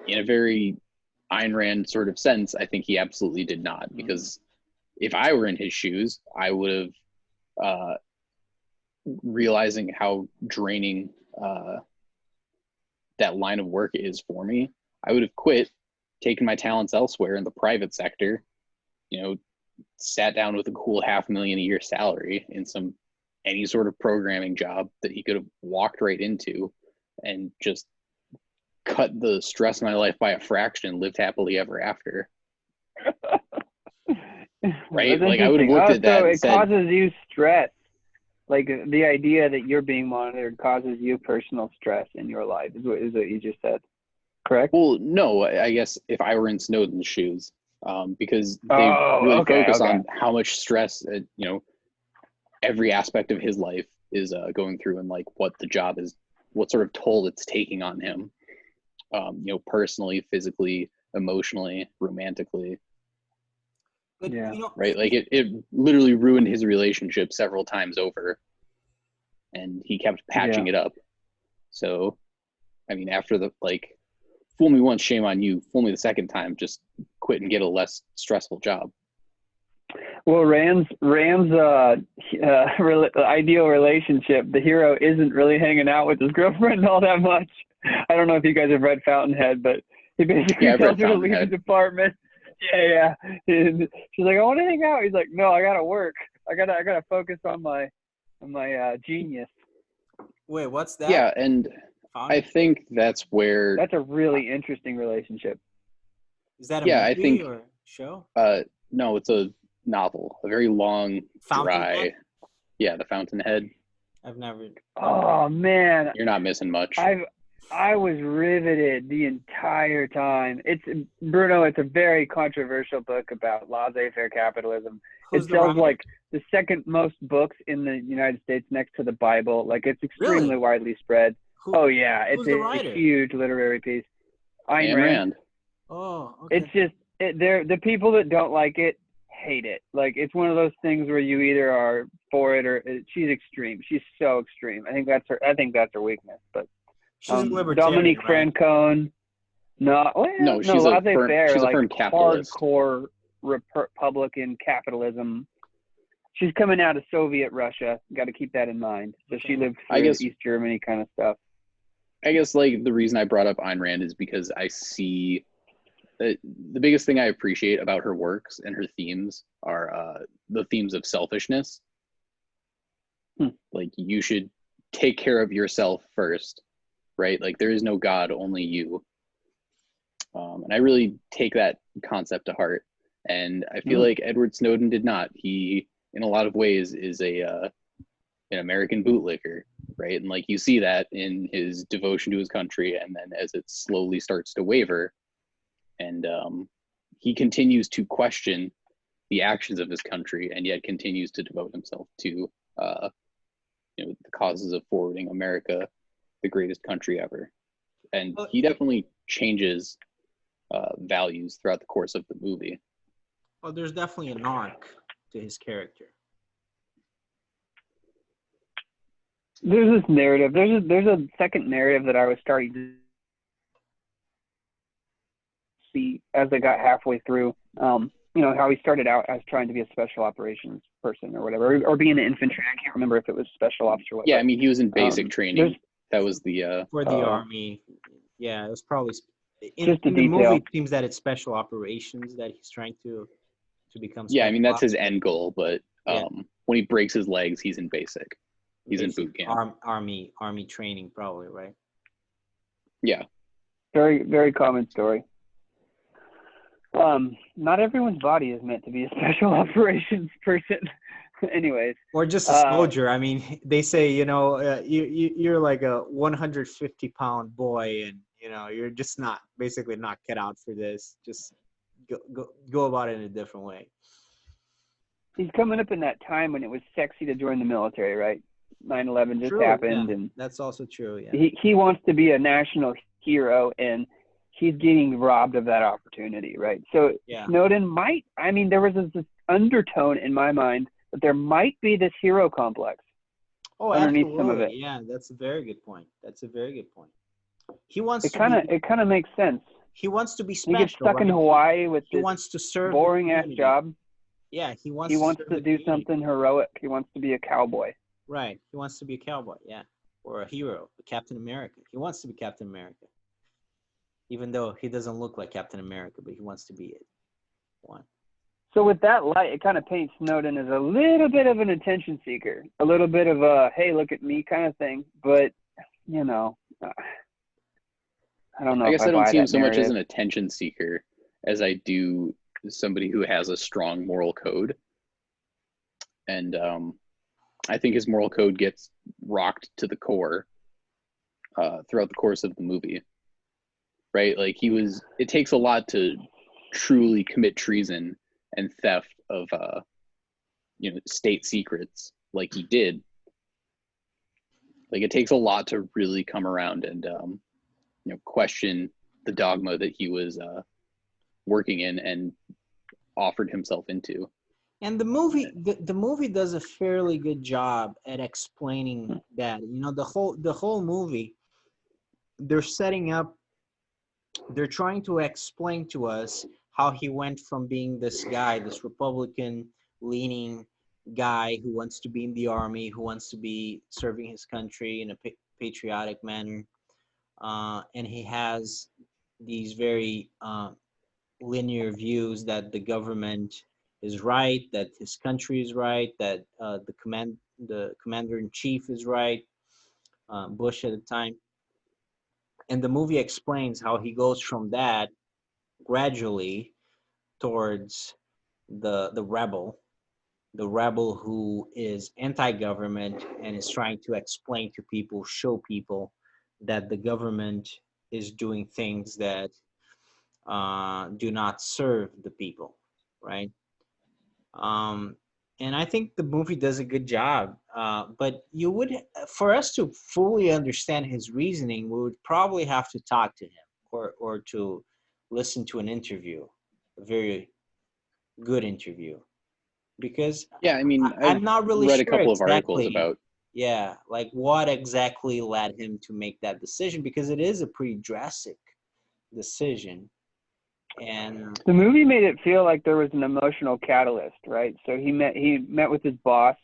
Speaker 2: in a very Ayn Rand sort of sense, I think he absolutely did not, because if I were in his shoes, I would have, realizing how draining that line of work is for me, I would have quit, taken my talents elsewhere in the private sector, sat down with a cool $500,000 a year salary in any sort of programming job that he could have walked right into and just cut the stress of my life by a fraction and lived happily ever after. Right? Like I would have looked at that and said,
Speaker 3: causes you stress. Like the idea that you're being monitored causes you personal stress in your life is what you just said. Correct?
Speaker 2: Well, no, I guess if I were in Snowden's shoes, because they really focus on how much stress, every aspect of his life is going through, and like what the job is, what sort of toll it's taking on him, personally, physically, emotionally, romantically.
Speaker 1: But
Speaker 3: Yeah.
Speaker 2: right? Like it literally ruined his relationship several times over, and he kept patching it up. So, I mean, after the fool me once, shame on you. Fool me the second time, just quit and get a less stressful job.
Speaker 3: Well, Rand's ideal relationship, the hero isn't really hanging out with his girlfriend all that much. I don't know if you guys have read Fountainhead, but he basically tells her to leave his apartment. Yeah. And she's like, I want to hang out. He's like, no, I gotta work. I gotta focus on my genius.
Speaker 1: Wait, what's that?
Speaker 2: Yeah, and I think that's
Speaker 3: a really interesting relationship.
Speaker 1: Is that a movie or show?
Speaker 2: No, it's a novel, a very long, dry. Yeah, The Fountainhead.
Speaker 1: I've never.
Speaker 3: Oh man,
Speaker 2: you're not missing much.
Speaker 3: I was riveted the entire time. It's a very controversial book about laissez-faire capitalism. It sells like the second most books in the United States next to the Bible. Like it's extremely widely spread. It's a huge literary piece. Ayn Rand.
Speaker 1: Oh, okay.
Speaker 3: It's just the people that don't like it hate it. Like it's one of those things where you either are for it or she's extreme. She's so extreme. I think that's her weakness. But
Speaker 1: she's a libertarian,
Speaker 3: Dominique Francone. No,
Speaker 2: she's a firm capitalist.
Speaker 3: Hardcore Republican capitalism. She's coming out of Soviet Russia. Got to keep that in mind. So she lived through East Germany kind of stuff.
Speaker 2: I guess the reason I brought up Ayn Rand is because I see the biggest thing I appreciate about her works and her themes are the themes of selfishness. Like you should take care of yourself first, right? Like there is no God, only you. And I really take that concept to heart. And I feel like Edward Snowden did not. He, in a lot of ways, is an American bootlicker, right? And you see that in his devotion to his country, and then as it slowly starts to waver, and he continues to question the actions of his country, and yet continues to devote himself to the causes of forwarding America, the greatest country ever. And he definitely changes values throughout the course of the movie.
Speaker 1: Well, there's definitely an arc to his character.
Speaker 3: There's this narrative. There's a second narrative that I was starting to see as I got halfway through. How he started out as trying to be a special operations person or whatever, or being an infantry. I can't remember if it was special officer or whatever.
Speaker 2: Yeah, I mean, he was in basic training. That was the
Speaker 1: for the army. Yeah, it was probably
Speaker 3: just
Speaker 1: in the movie. It seems that it's special operations that he's trying to become.
Speaker 2: Yeah, I mean that's his end goal, but when he breaks his legs, he's in basic. He's in boot camp.
Speaker 1: Army training, probably, right?
Speaker 3: Yeah. Very, very common story. Not everyone's body is meant to be a special operations person. Anyways.
Speaker 1: Or just a soldier. I mean, they say, you're like a 150-pound boy, and you're just not cut out for this. Just go about it in a different way.
Speaker 3: He's coming up in that time when it was sexy to join the military, right? 9/11 just happened, and
Speaker 1: that's also true. Yeah.
Speaker 3: He wants to be a national hero, and he's getting robbed of that opportunity, right? So Snowden might. I mean, there was this undertone in my mind that there might be this hero complex underneath some of it.
Speaker 1: Yeah, that's a very good point. He wants
Speaker 3: it kind of makes sense.
Speaker 1: He wants to be special.
Speaker 3: He gets stuck in Hawaii with this
Speaker 1: wants to serve
Speaker 3: boring ass job.
Speaker 1: Yeah, he wants
Speaker 3: to do something heroic. He wants to be a cowboy.
Speaker 1: Right. He wants to be a cowboy, or a hero, a Captain America. He wants to be Captain America. Even though he doesn't look like Captain America, but he wants to be it. One.
Speaker 3: So with that light, it kind of paints Snowden as a little bit of an attention seeker, a little bit of a, hey, look at me kind of thing. But, I don't know.
Speaker 2: I guess I don't see him so much as an attention seeker as I do somebody who has a strong moral code. And I think his moral code gets rocked to the core throughout the course of the movie. Right? It takes a lot to truly commit treason and theft of, state secrets like he did. It takes a lot to really come around and, question the dogma that he was working in and offered himself into.
Speaker 1: And the movie does a fairly good job at explaining that. You know, the whole movie, they're setting up, they're trying to explain to us how he went from being this guy, this Republican leaning guy who wants to be in the army, who wants to be serving his country in a patriotic manner, and he has these very linear views that the government is right, that his country is right, that the commander in chief is right, Bush at the time. And the movie explains how he goes from that gradually towards the rebel who is anti-government and is trying to explain to people, show people that the government is doing things that do not serve the people, right? Um, and I think the movie does a good job. But you would, for us to fully understand his reasoning, we would probably have to talk to him or to listen to an interview, a very good interview, because
Speaker 2: Yeah, I mean,
Speaker 1: I'm
Speaker 2: I've
Speaker 1: not really
Speaker 2: read a
Speaker 1: sure
Speaker 2: couple of articles
Speaker 1: exactly.
Speaker 2: about.
Speaker 1: Yeah, like what exactly led him to make that decision, because it is a pretty drastic decision. And
Speaker 3: The movie made it feel like there was an emotional catalyst, right? So he met with his boss.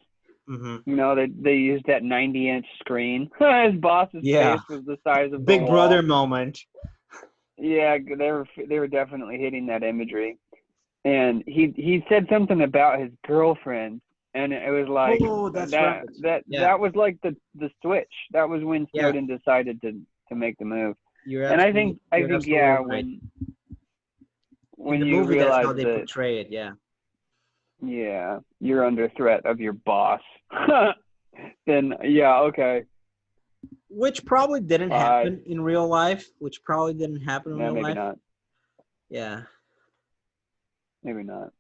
Speaker 1: mhm.
Speaker 3: You know, they used that 90-inch screen. His boss's
Speaker 1: Yeah,
Speaker 3: face was the size of the
Speaker 1: Big
Speaker 3: wall.
Speaker 1: Brother moment.
Speaker 3: Yeah, they were definitely hitting that imagery. And he said something about his girlfriend, and it was like
Speaker 1: Oh, that's right. Yeah,
Speaker 3: that was like the switch. That was when
Speaker 1: yeah.
Speaker 3: Snowden decided to make the move. And I think
Speaker 1: You're
Speaker 3: yeah,
Speaker 1: absolutely right. In
Speaker 3: when
Speaker 1: the
Speaker 3: you
Speaker 1: movie, that's how
Speaker 3: realize
Speaker 1: they
Speaker 3: that,
Speaker 1: portray it. Yeah,
Speaker 3: yeah, you're under threat of your boss, then yeah, okay,
Speaker 1: which probably didn't
Speaker 3: bye.
Speaker 1: happen in real life. Which probably didn't happen in
Speaker 3: No,
Speaker 1: real
Speaker 3: maybe
Speaker 1: life.
Speaker 3: not.
Speaker 1: Yeah,
Speaker 3: Maybe not.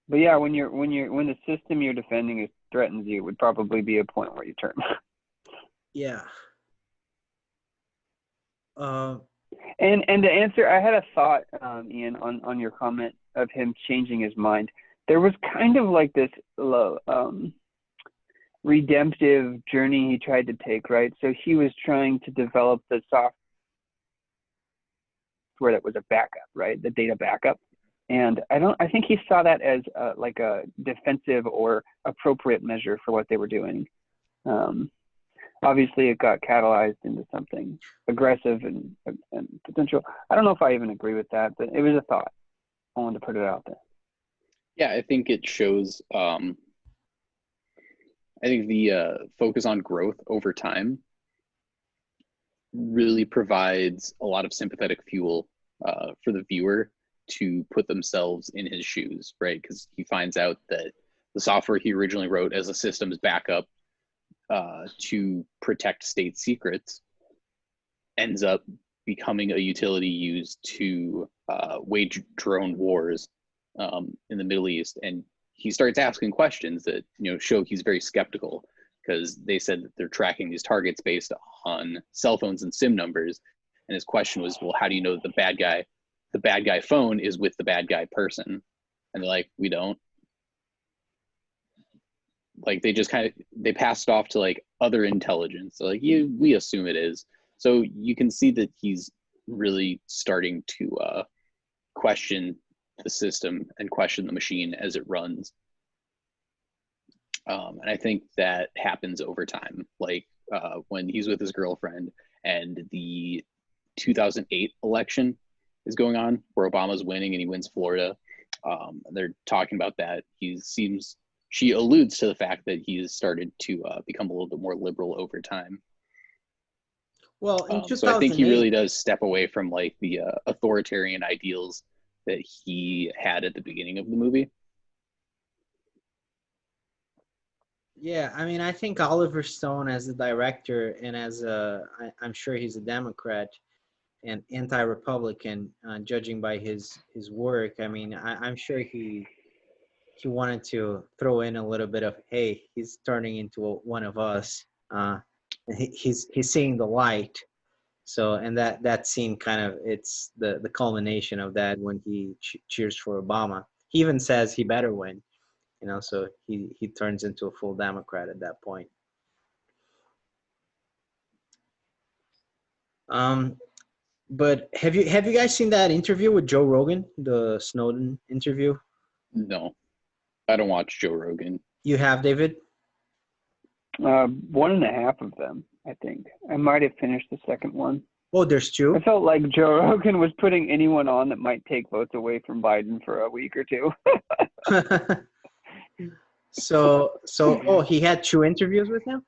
Speaker 3: But yeah, when the system you're defending is threatens you, would probably be a point where you turn.
Speaker 1: yeah. Uh,
Speaker 3: And to answer, I had a thought, Ian, on your comment of him changing his mind. There was kind of like this redemptive journey he tried to take, right? So he was trying to develop the software that was a backup, right? The data backup. And I think he saw that as like a defensive or appropriate measure for what they were doing. Obviously, it got catalyzed into something aggressive and potential. I don't know if I even agree with that, but it was a thought. I wanted to put it out there.
Speaker 2: Yeah, I think it shows. I think the focus on growth over time really provides a lot of sympathetic fuel for the viewer to put themselves in his shoes, right? Because he finds out that the software he originally wrote as a systems backup to protect state secrets ends up becoming a utility used to wage drone wars in the Middle East. And he starts asking questions that show he's very skeptical, because they said that they're tracking these targets based on cell phones and SIM numbers. And his question was, well, how do you know that the bad guy phone is with the bad guy person? And they're like, we don't. Like they just they passed it off to like other intelligence. So like we assume it is. So you can see that he's really starting to question the system and question the machine as it runs. And I think that happens over time. Like when he's with his girlfriend and the 2008 election is going on where Obama's winning and he wins Florida. They're talking about that. She alludes to the fact that he's started to become a little bit more liberal over time.
Speaker 1: well, in
Speaker 2: So I think he
Speaker 1: 2008,
Speaker 2: really does step away from like the authoritarian ideals that he had at the beginning of the movie.
Speaker 1: yeah, I mean, I think Oliver Stone as a director and I'm sure he's a Democrat and anti-Republican, judging by his work. I mean, I'm sure he wanted to throw in a little bit of, hey, he's turning into one of us. He's seeing the light. So, and that scene kind of, it's the culmination of that when he cheers for Obama. He even says he better win, so he turns into a full Democrat at that point. But have you guys seen that interview with Joe Rogan, the Snowden interview?
Speaker 2: No, I don't watch Joe Rogan.
Speaker 1: You have, David?
Speaker 3: 1.5 of them, I think. I might have finished the second one.
Speaker 1: Oh, there's two?
Speaker 3: I felt like Joe Rogan was putting anyone on that might take votes away from Biden for a week or two.
Speaker 1: So he had 2 interviews with him?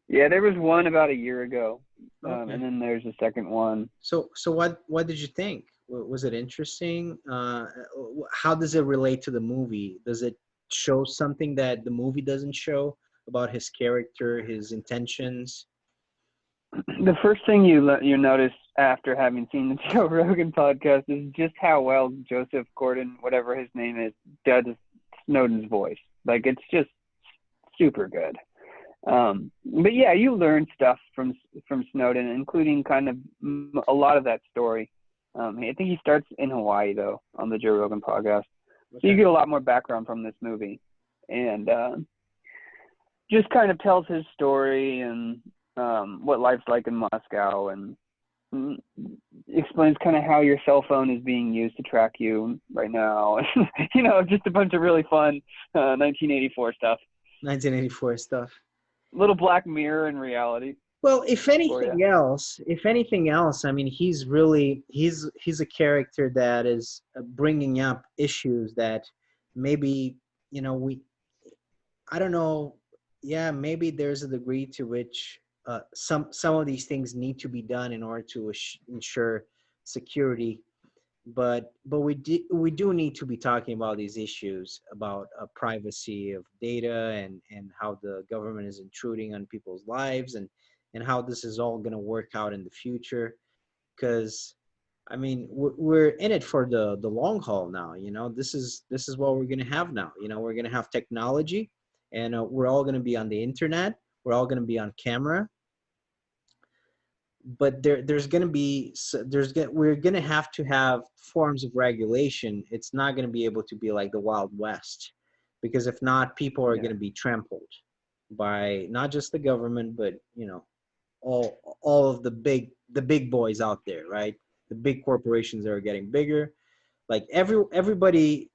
Speaker 3: Yeah, there was one about a year ago,
Speaker 1: Okay.
Speaker 3: and then there's a second one.
Speaker 1: So what did you think? Was it interesting? How does it relate to the movie? Does it show something that the movie doesn't show about his character, his intentions?
Speaker 3: The first thing you notice after having seen the Joe Rogan podcast is just how well Joseph Gordon, whatever his name is, does Snowden's voice. Like, it's just super good. But yeah, you learn stuff from Snowden, including kind of a lot of that story. I think he starts in Hawaii though on the Joe Rogan podcast, so you get a lot more background from this movie, and just kind of tells his story and what life's like in Moscow, and explains kind of how your cell phone is being used to track you right now. Just a bunch of really fun 1984 stuff.
Speaker 1: 1984 stuff.
Speaker 3: Little Black Mirror in reality.
Speaker 1: Well, if anything else, I mean, he's a character that is bringing up issues that maybe, I don't know. Yeah, maybe there's a degree to which some of these things need to be done in order to ensure security. But we do need to be talking about these issues about privacy of data and how the government is intruding on people's lives and how this is all going to work out in the future. Because I mean, we're in it for the long haul now. This is what we're going to have now. We're going to have technology, and we're all going to be on the internet. We're all going to be on camera. But we're going to have forms of regulation. It's not going to be able to be like the Wild West, because if not, people are going to be trampled by not just the government, but all of the big boys out there, right? The big corporations that are getting bigger, like everybody,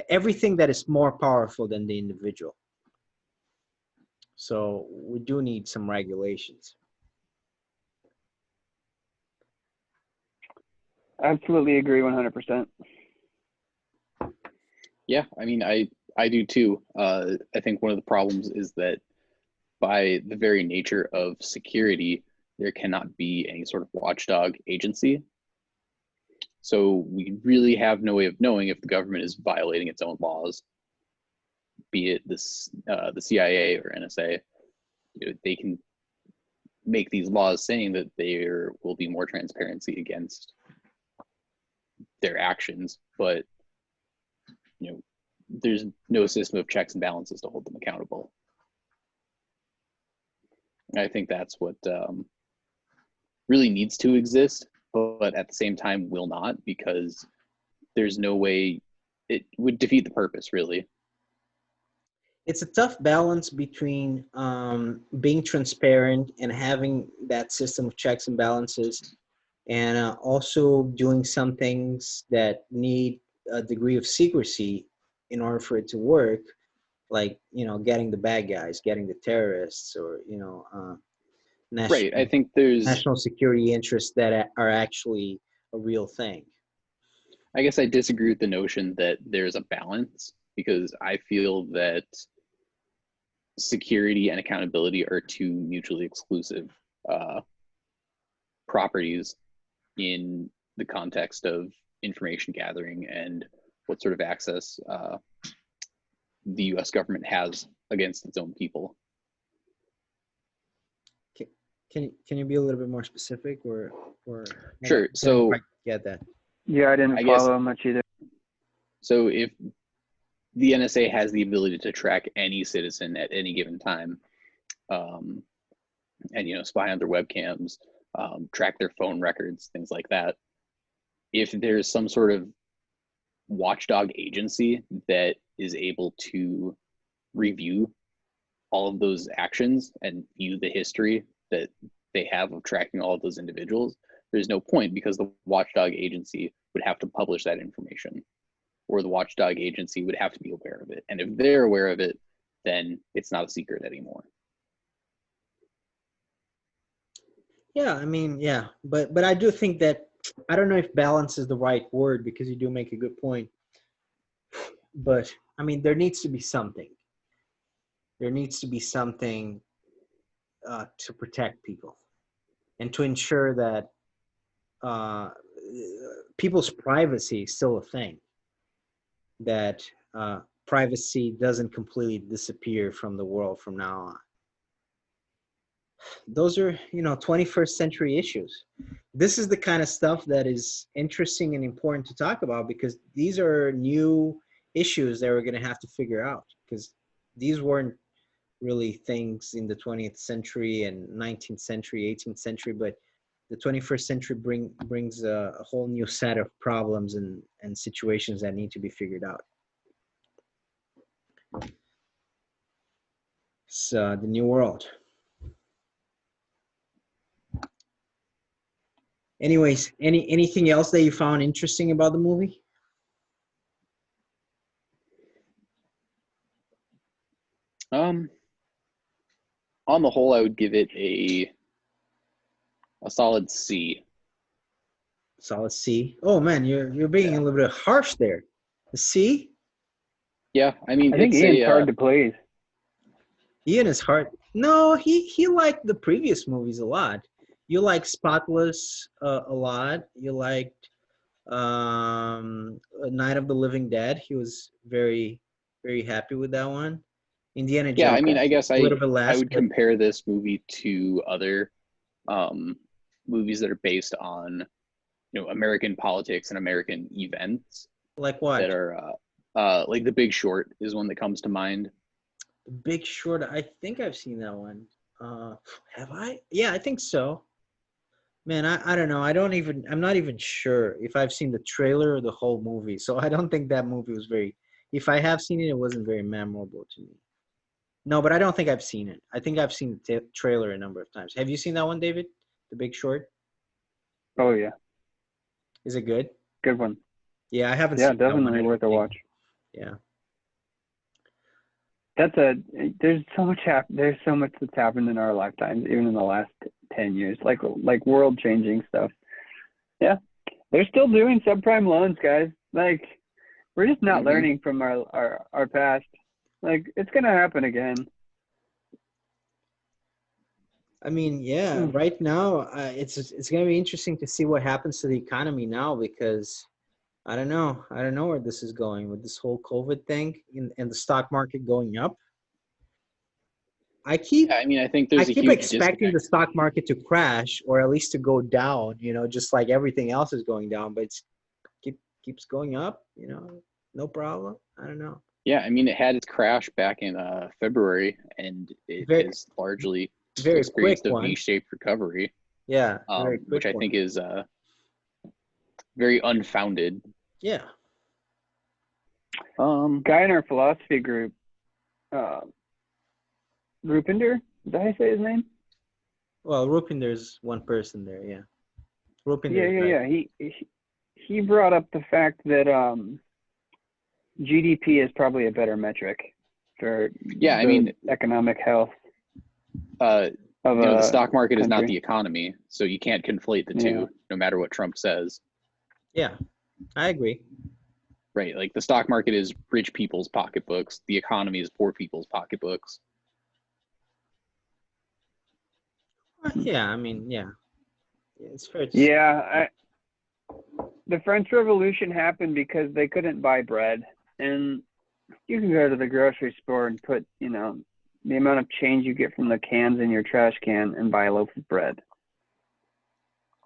Speaker 1: everything that is more powerful than the individual. So we do need some regulations.
Speaker 3: Absolutely agree 100%.
Speaker 2: Yeah, I mean, I do too. I think one of the problems is that by the very nature of security, there cannot be any sort of watchdog agency. So we really have no way of knowing if the government is violating its own laws, be it the CIA or NSA. They can make these laws saying that there will be more transparency against their actions, but there's no system of checks and balances to hold them accountable. I think that's what really needs to exist, but at the same time will not, because there's no way. It would defeat the purpose, really.
Speaker 1: It's a tough balance between being transparent and having that system of checks and balances, and also doing some things that need a degree of secrecy in order for it to work, like getting the bad guys, getting the terrorists, or
Speaker 2: Right. I think there's
Speaker 1: national security interests that are actually a real thing.
Speaker 2: I guess I disagree with the notion that there's a balance, because I feel that security and accountability are two mutually exclusive properties in the context of information gathering and what sort of access the U.S. government has against its own people.
Speaker 1: Can you be a little bit more specific, or
Speaker 2: Sure. So
Speaker 1: get that?
Speaker 3: Yeah, I didn't follow much either.
Speaker 2: So if the NSA has the ability to track any citizen at any given time, and spy on their webcams, track their phone records, things like that. If there's some sort of watchdog agency that is able to review all of those actions and view the history that they have of tracking all of those individuals, there's no point, because the watchdog agency would have to publish that information, or the watchdog agency would have to be aware of it. And if they're aware of it, then it's not a secret anymore.
Speaker 1: Yeah, I mean, yeah, but I do think that, I don't know if balance is the right word, because you do make a good point. But I mean, there needs to be something. There needs to be something to protect people and to ensure that people's privacy is still a thing. That privacy doesn't completely disappear from the world from now on. Those are, 21st century issues. This is the kind of stuff that is interesting and important to talk about, because these are new issues that we're going to have to figure out, because these weren't really things in the 20th century and 19th century, 18th century, but the 21st century brings a whole new set of problems and situations that need to be figured out. It's the new world. Anyways, anything else that you found interesting about the movie?
Speaker 2: On the whole, I would give it a solid C.
Speaker 1: Solid C. Oh man, you're being a little bit harsh there. A C?
Speaker 2: Yeah, I mean,
Speaker 3: I think
Speaker 2: it's
Speaker 3: Ian's hard to please.
Speaker 1: Ian is hard. No, he liked the previous movies a lot. You like Spotless a lot. You liked Night of the Living Dead. He was very, very happy with that one. Indiana
Speaker 2: Yeah,
Speaker 1: Jones.
Speaker 2: I mean, I guess
Speaker 1: a little bit
Speaker 2: I
Speaker 1: less.
Speaker 2: would compare this movie to other movies that are based on, American politics and American events.
Speaker 1: Like what?
Speaker 2: That are like The Big Short is one that comes to mind.
Speaker 1: The Big Short. I think I've seen that one. Have I? Yeah, I think so. Man, I don't know. I'm not even sure if I've seen the trailer or the whole movie. So I don't think that movie was if I have seen it, it wasn't very memorable to me. No, but I don't think I've seen it. I think I've seen the trailer a number of times. Have you seen that one, David? The Big Short?
Speaker 3: Oh yeah.
Speaker 1: Is it good?
Speaker 3: Good one.
Speaker 1: Yeah, I haven't
Speaker 3: Yeah,
Speaker 1: seen that one.
Speaker 3: definitely worth a watch.
Speaker 1: Yeah.
Speaker 3: There's so much that's happened in our lifetimes, even in the last 10 years, like world changing stuff. Yeah. They're still doing subprime loans, guys. Like, we're just not learning from our past. Like, it's gonna happen again.
Speaker 1: I mean, yeah, right now it's gonna be interesting to see what happens to the economy now, because I don't know where this is going with this whole COVID thing and the stock market going up. I think
Speaker 2: there's a huge
Speaker 1: expecting the stock market to crash, or at least to go down, just like everything else is going down, but it keeps going up, no problem. I don't know.
Speaker 2: Yeah, I mean, it had its crash back in February, and it has largely experienced a V-shaped recovery.
Speaker 1: Yeah,
Speaker 2: which I think is very unfounded.
Speaker 1: Yeah.
Speaker 3: Guy in our philosophy group, Rupinder, is that how you say his name?
Speaker 1: Well, Rupinder's one person there, yeah. Rupinder.
Speaker 3: Yeah. He brought up the fact that GDP is probably a better metric for economic health.
Speaker 2: The stock market is not the economy, so you can't conflate the two, no matter what Trump says.
Speaker 1: Yeah, I agree.
Speaker 2: Right, like the stock market is rich people's pocketbooks. The economy is poor people's pocketbooks.
Speaker 1: Yeah, I mean, yeah. It's fair to
Speaker 3: say. The French Revolution happened because they couldn't buy bread. And you can go to the grocery store and put, the amount of change you get from the cans in your trash can and buy a loaf of bread.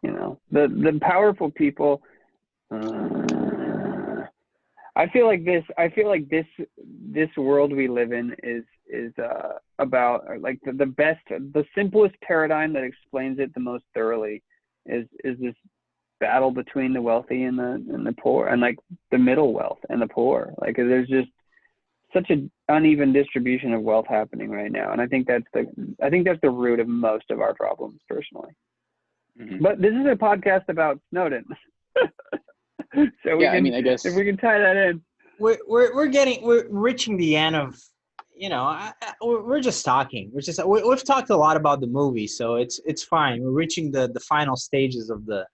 Speaker 3: The powerful people, I feel like this world we live in is about like the simplest paradigm that explains it the most thoroughly is this battle between the wealthy and the poor, and like the middle wealth and the poor. Like there's just such an uneven distribution of wealth happening right now, and I think that's the root of most of our problems, personally.
Speaker 2: Mm-hmm.
Speaker 3: But this is a podcast about Snowden. So
Speaker 2: I mean, I guess
Speaker 3: if we can tie that in.
Speaker 1: We're reaching the end of, we're just talking. We've talked a lot about the movie, so it's fine. We're reaching the final stages of the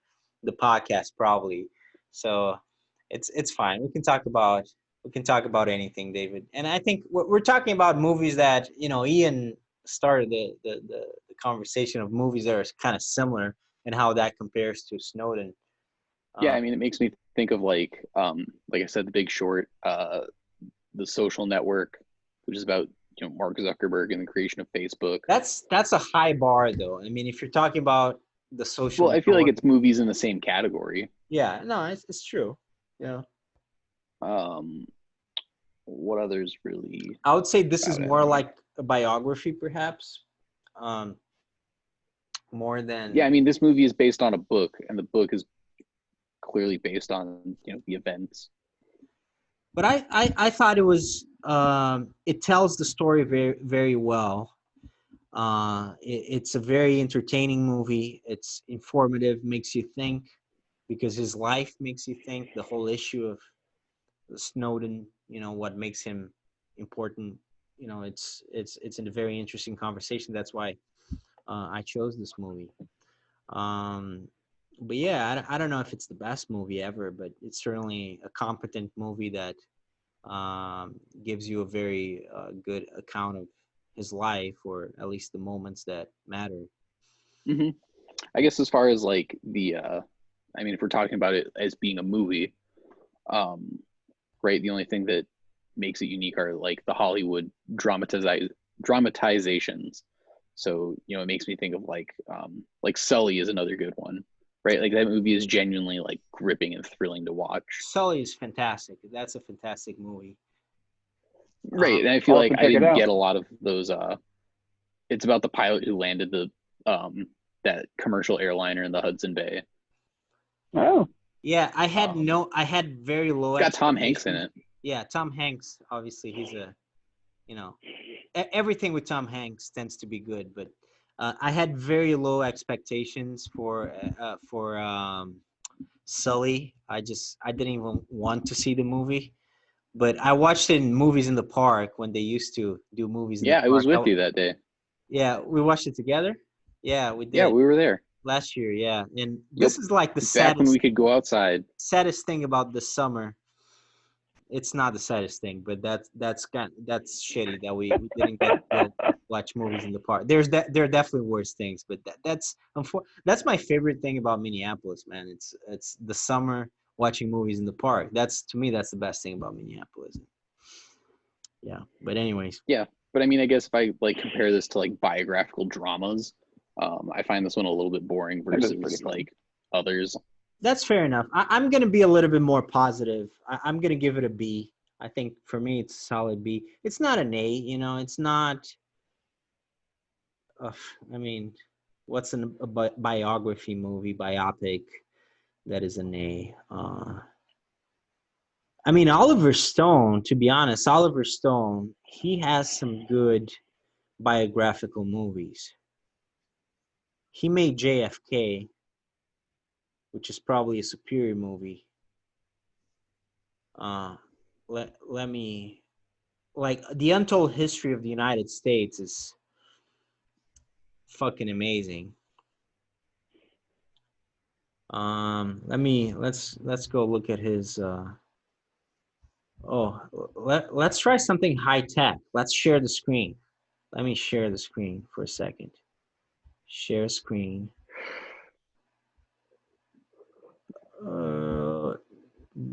Speaker 1: podcast probably, so it's fine. We can talk about anything, David. And I think we're talking about movies that Ian started the conversation of movies that are kind of similar and how that compares to Snowden.
Speaker 2: Yeah, I mean, it makes me think of like I said, The Big Short, The Social Network, which is about Mark Zuckerberg and the creation of Facebook.
Speaker 1: That's a high bar, though. I mean, if you're talking about the social,
Speaker 2: well, I feel like it's movies in the same category.
Speaker 1: Yeah, no, it's true. Yeah.
Speaker 2: What others really?
Speaker 1: I would say this is more like a biography, perhaps. More than.
Speaker 2: Yeah, I mean, this movie is based on a book, and the book is clearly based on the events.
Speaker 1: But I thought it was it tells the story very, very well. It's a very entertaining movie. It's informative, makes you think, because his life makes you think. The whole issue of Snowden, what makes him important. It's a very interesting conversation. That's why I chose this movie. But yeah, I don't know if it's the best movie ever, but it's certainly a competent movie that gives you a very good account of his life, or at least the moments that matter.
Speaker 2: Mm-hmm. I guess as far as like I mean, if we're talking about it as being a movie, right, the only thing that makes it unique are like the Hollywood dramatizations. So it makes me think of like Sully is another good one. Right, like that movie is genuinely like gripping and thrilling to watch.
Speaker 1: Sully is fantastic. That's a fantastic movie.
Speaker 2: Right, and I feel like I didn't get a lot of those. It's about the pilot who landed the that commercial airliner in the Hudson Bay.
Speaker 3: Oh,
Speaker 1: yeah, I had very low.
Speaker 2: Got Tom Hanks in it.
Speaker 1: Yeah, Tom Hanks. Obviously, he's everything with Tom Hanks tends to be good, but. I had very low expectations for Sully. I didn't even want to see the movie, but I watched it in Movies in the Park when they used to do movies.
Speaker 2: Yeah, I was with you that day.
Speaker 1: Yeah, we watched it together. Yeah, we did.
Speaker 2: Yeah, we were there
Speaker 1: last year. Yeah, and this is like the
Speaker 2: back when we could go outside.
Speaker 1: Saddest thing about the summer. It's not the saddest thing, but that's shitty that we didn't get to watch movies in the park. There are definitely worse things, but that's my favorite thing about Minneapolis, man. It's the summer watching movies in the park. To me that's the best thing about Minneapolis. Yeah, but anyways.
Speaker 2: Yeah, but I mean, I guess if I like compare this to like biographical dramas, I find this one a little bit boring versus like others.
Speaker 1: That's fair enough. I'm going to be a little bit more positive. I'm going to give it a B. I think for me, it's a solid B. It's not an A, it's not. I mean, what's a biography movie, biopic that is an A? I mean, Oliver Stone, to be honest, he has some good biographical movies. He made JFK, which is probably a superior movie. Let me, like, The Untold History of the United States is fucking amazing. Let's go look at his. Let's try something high tech. Let's share the screen. Let me share the screen for a second. Share screen.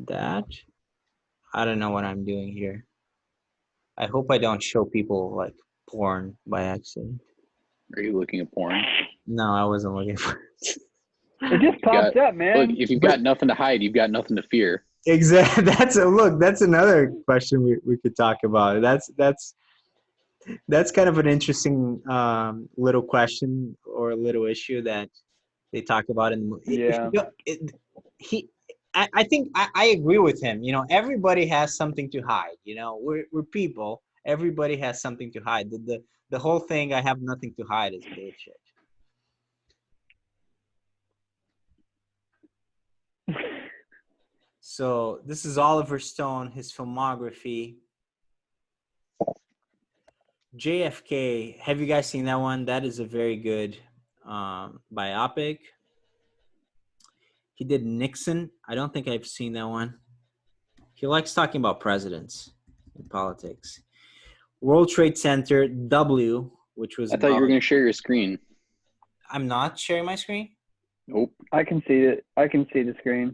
Speaker 1: That I don't know what I'm doing here. I hope I don't show people like porn by accident.
Speaker 2: Are you looking at porn?
Speaker 1: No, I wasn't looking for
Speaker 3: it. Just pops up, man.
Speaker 2: Look, if you've got nothing to hide, you've got nothing to fear.
Speaker 1: Exactly. That's another question we could talk about. That's kind of an interesting little question or a little issue that they talk about in the movie. If
Speaker 3: Yeah.
Speaker 1: you go, he, I think I agree with him. You know, everybody has something to hide. You know, we're people. Everybody has something to hide. The whole thing, I have nothing to hide, is bullshit. So this is Oliver Stone, his filmography. JFK. Have you guys seen that one? That is a very good biopic. He did Nixon. I don't think I've seen that one. He likes talking about presidents and politics. World Trade Center W, which was
Speaker 2: I thought you were
Speaker 1: about.
Speaker 2: going to share your screen.
Speaker 1: I'm not sharing my screen.
Speaker 2: Nope.
Speaker 3: I can see it. I can see the screen.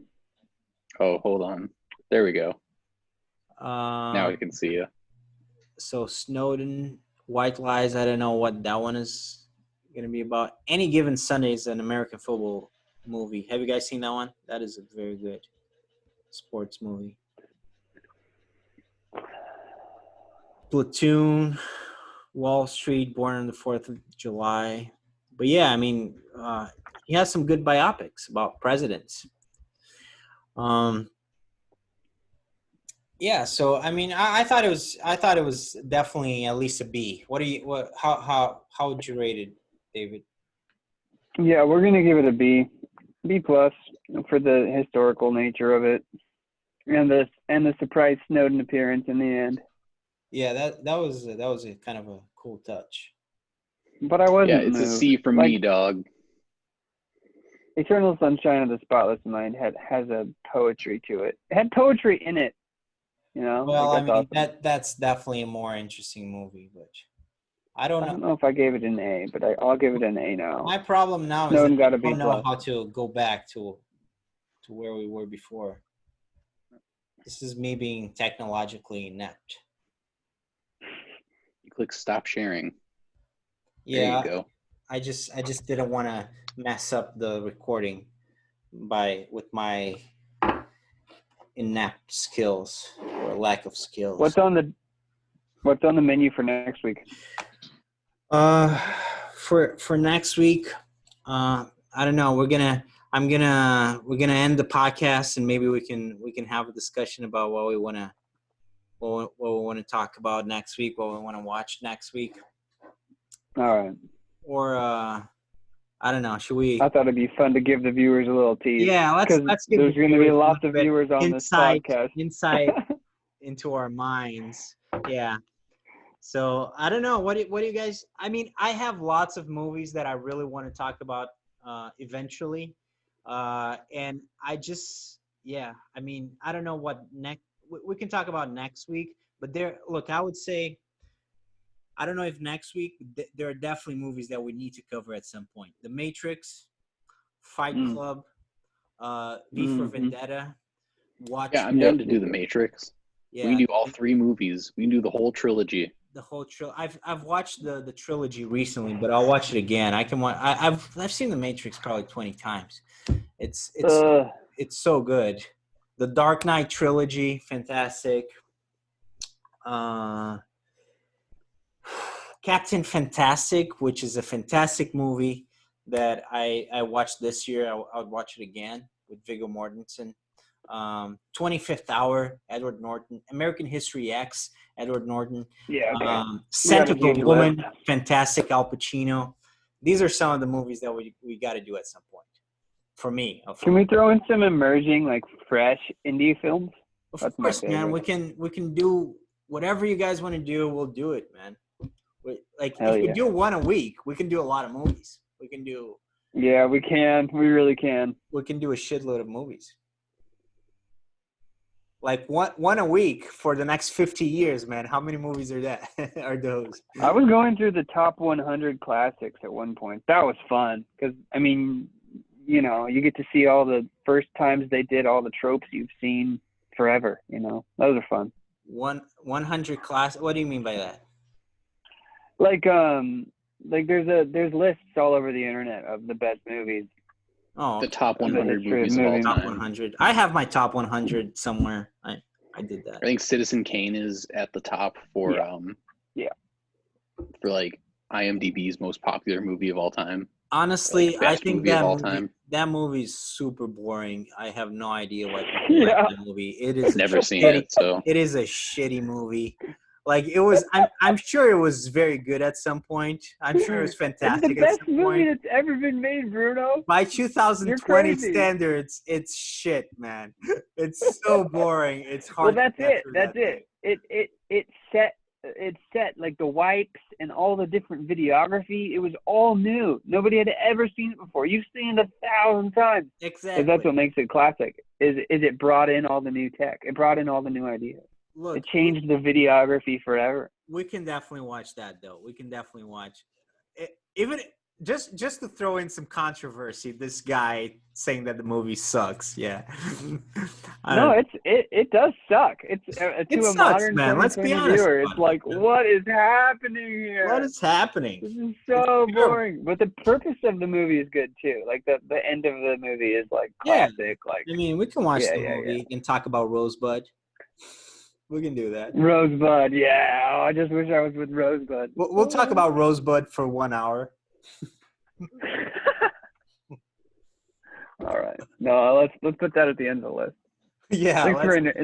Speaker 2: Oh, hold on. There we go. Now I can see you.
Speaker 1: So Snowden, White Lies. I don't know what that one is going to be about. Any Given Sunday is an American football movie. Have you guys seen that one? That is a very good sports movie. Platoon, Wall Street, Born on the 4th of July. But yeah, I mean, he has some good biopics about presidents. Yeah, so I mean, I thought it was definitely at least a B. How would you rate it, David?
Speaker 3: Yeah, we're gonna give it a B, B plus for the historical nature of it, and the surprise Snowden appearance in the end.
Speaker 1: Yeah, that was a kind of a cool touch.
Speaker 3: But I wasn't
Speaker 2: Yeah, it's
Speaker 3: moved.
Speaker 2: a C from me, dog.
Speaker 3: Eternal Sunshine of the Spotless Mind has a poetry to it. It had poetry in it, you know.
Speaker 1: Well,
Speaker 3: like,
Speaker 1: I mean
Speaker 3: awesome.
Speaker 1: that's definitely a more interesting movie, but I don't
Speaker 3: I
Speaker 1: know.
Speaker 3: don't know if I gave it an A, but I'll give it an A now.
Speaker 1: My problem now is that
Speaker 3: Snowden got
Speaker 1: I
Speaker 3: a B
Speaker 1: don't know
Speaker 3: plus.
Speaker 1: how to go back to where we were before. This is me being technologically inept.
Speaker 2: You click stop sharing.
Speaker 1: Yeah,
Speaker 2: there you go.
Speaker 1: I just didn't want to mess up the recording with my inept skills or lack of skills.
Speaker 3: What's on the menu for next week?
Speaker 1: For next week, I don't know. We're gonna end the podcast and maybe we can have a discussion about what we want to talk about next week, what we want to watch next week.
Speaker 3: All right.
Speaker 1: Or I don't know. Should we?
Speaker 3: I thought it'd be fun to give the viewers a little tease.
Speaker 1: Yeah, let's give.
Speaker 3: There's going to be lots of viewers on this podcast.
Speaker 1: Insight into our minds. Yeah. So I don't know. What do you guys? I mean, I have lots of movies that I really want to talk about eventually, and I just I mean, I don't know what next. We can talk about next week, but look, I would say. I don't know if next week there are definitely movies that we need to cover at some point. The Matrix, Fight Club, V for Vendetta.
Speaker 2: I'm down to do The Matrix.
Speaker 1: Yeah,
Speaker 2: we can do all three movies. We can do the whole trilogy.
Speaker 1: The whole trilogy. I've watched the trilogy recently, but I'll watch it again. I can watch. I've seen The Matrix probably 20 times. It's so good. The Dark Knight trilogy, fantastic. Captain Fantastic, which is a fantastic movie that I watched this year. I would watch it again with Viggo Mortensen. 25th Hour, Edward Norton. American History X, Edward Norton.
Speaker 3: Yeah. Okay.
Speaker 1: Scent of a Woman, fantastic, Al Pacino. These are some of the movies that we got to do at some point. For me.
Speaker 3: Can we throw in some emerging, like fresh indie films?
Speaker 1: Of course, man. We can do whatever you guys want to do. We'll do it, man. If we do one a week, we can do a lot of movies. We can do.
Speaker 3: Yeah, we can. We really can.
Speaker 1: We can do a shitload of movies. Like one a week for the next 50 years, man. How many movies are those?
Speaker 3: I was going through the top 100 classics at one point. That was fun because, I mean, you know, you get to see all the first times they did all the tropes you've seen forever. You know, those are fun.
Speaker 1: 100 class. What do you mean by that?
Speaker 3: Like there's lists all over the internet of the best movies,
Speaker 1: Oh,
Speaker 2: The
Speaker 1: okay.
Speaker 2: top
Speaker 3: The
Speaker 2: 100
Speaker 3: history of
Speaker 2: movies of all
Speaker 3: movies.
Speaker 1: Top
Speaker 2: time.
Speaker 1: 100. I have my top 100 somewhere. I did that.
Speaker 2: I think Citizen Kane is at the top for
Speaker 3: Yeah. Yeah.
Speaker 2: for like IMDb's most popular movie of all time,
Speaker 1: Honestly, I
Speaker 2: best
Speaker 1: think
Speaker 2: movie of all time.
Speaker 1: that movie is super boring. I have no idea why people like
Speaker 3: Yeah.
Speaker 1: that movie. It is a
Speaker 2: Never seen
Speaker 1: shitty.
Speaker 2: it, so
Speaker 1: It is a shitty movie. Like it was. I'm sure it was very good at some point. I'm sure it was
Speaker 3: It's the
Speaker 1: fantastic at
Speaker 3: best
Speaker 1: some
Speaker 3: movie
Speaker 1: point.
Speaker 3: that's ever been made, Bruno.
Speaker 1: By
Speaker 3: You're
Speaker 1: 2020
Speaker 3: crazy.
Speaker 1: standards, it's shit, man. It's so boring. It's
Speaker 3: Well,
Speaker 1: hard to
Speaker 3: that's
Speaker 1: get
Speaker 3: it.
Speaker 1: through
Speaker 3: That's
Speaker 1: that thing.
Speaker 3: it. It set like the wipes and all the different videography. It was all new. Nobody had ever seen it before. You've seen it 1,000 times. Because that's
Speaker 1: Exactly.
Speaker 3: what makes it classic. Is it brought in all the new tech. It brought in all the new ideas.
Speaker 1: Look,
Speaker 3: It changed the videography forever.
Speaker 1: we can definitely watch that though. We can definitely watch it, even just to throw in some controversy. This guy saying that the movie sucks. Yeah, I don't
Speaker 3: No,
Speaker 1: know.
Speaker 3: it does suck. It's
Speaker 1: It
Speaker 3: to a
Speaker 1: sucks,
Speaker 3: modern
Speaker 1: man. Let's be
Speaker 3: 2020
Speaker 1: honest
Speaker 3: viewer. It's
Speaker 1: about it.
Speaker 3: like, what is happening
Speaker 1: What
Speaker 3: here?
Speaker 1: is happening?
Speaker 3: This is
Speaker 1: It's
Speaker 3: so
Speaker 1: terrible.
Speaker 3: boring. But the purpose of the movie is good too. Like the end of the movie is like
Speaker 1: Yeah,
Speaker 3: classic. Like
Speaker 1: I mean, we can watch
Speaker 3: yeah,
Speaker 1: the
Speaker 3: yeah, yeah.
Speaker 1: movie and talk about Rosebud. We can do that.
Speaker 3: Rosebud, yeah. Oh, I just wish I was with Rosebud.
Speaker 1: We'll talk about Rosebud for 1 hour.
Speaker 3: All right. No, let's put that at the end of the list.
Speaker 1: Yeah,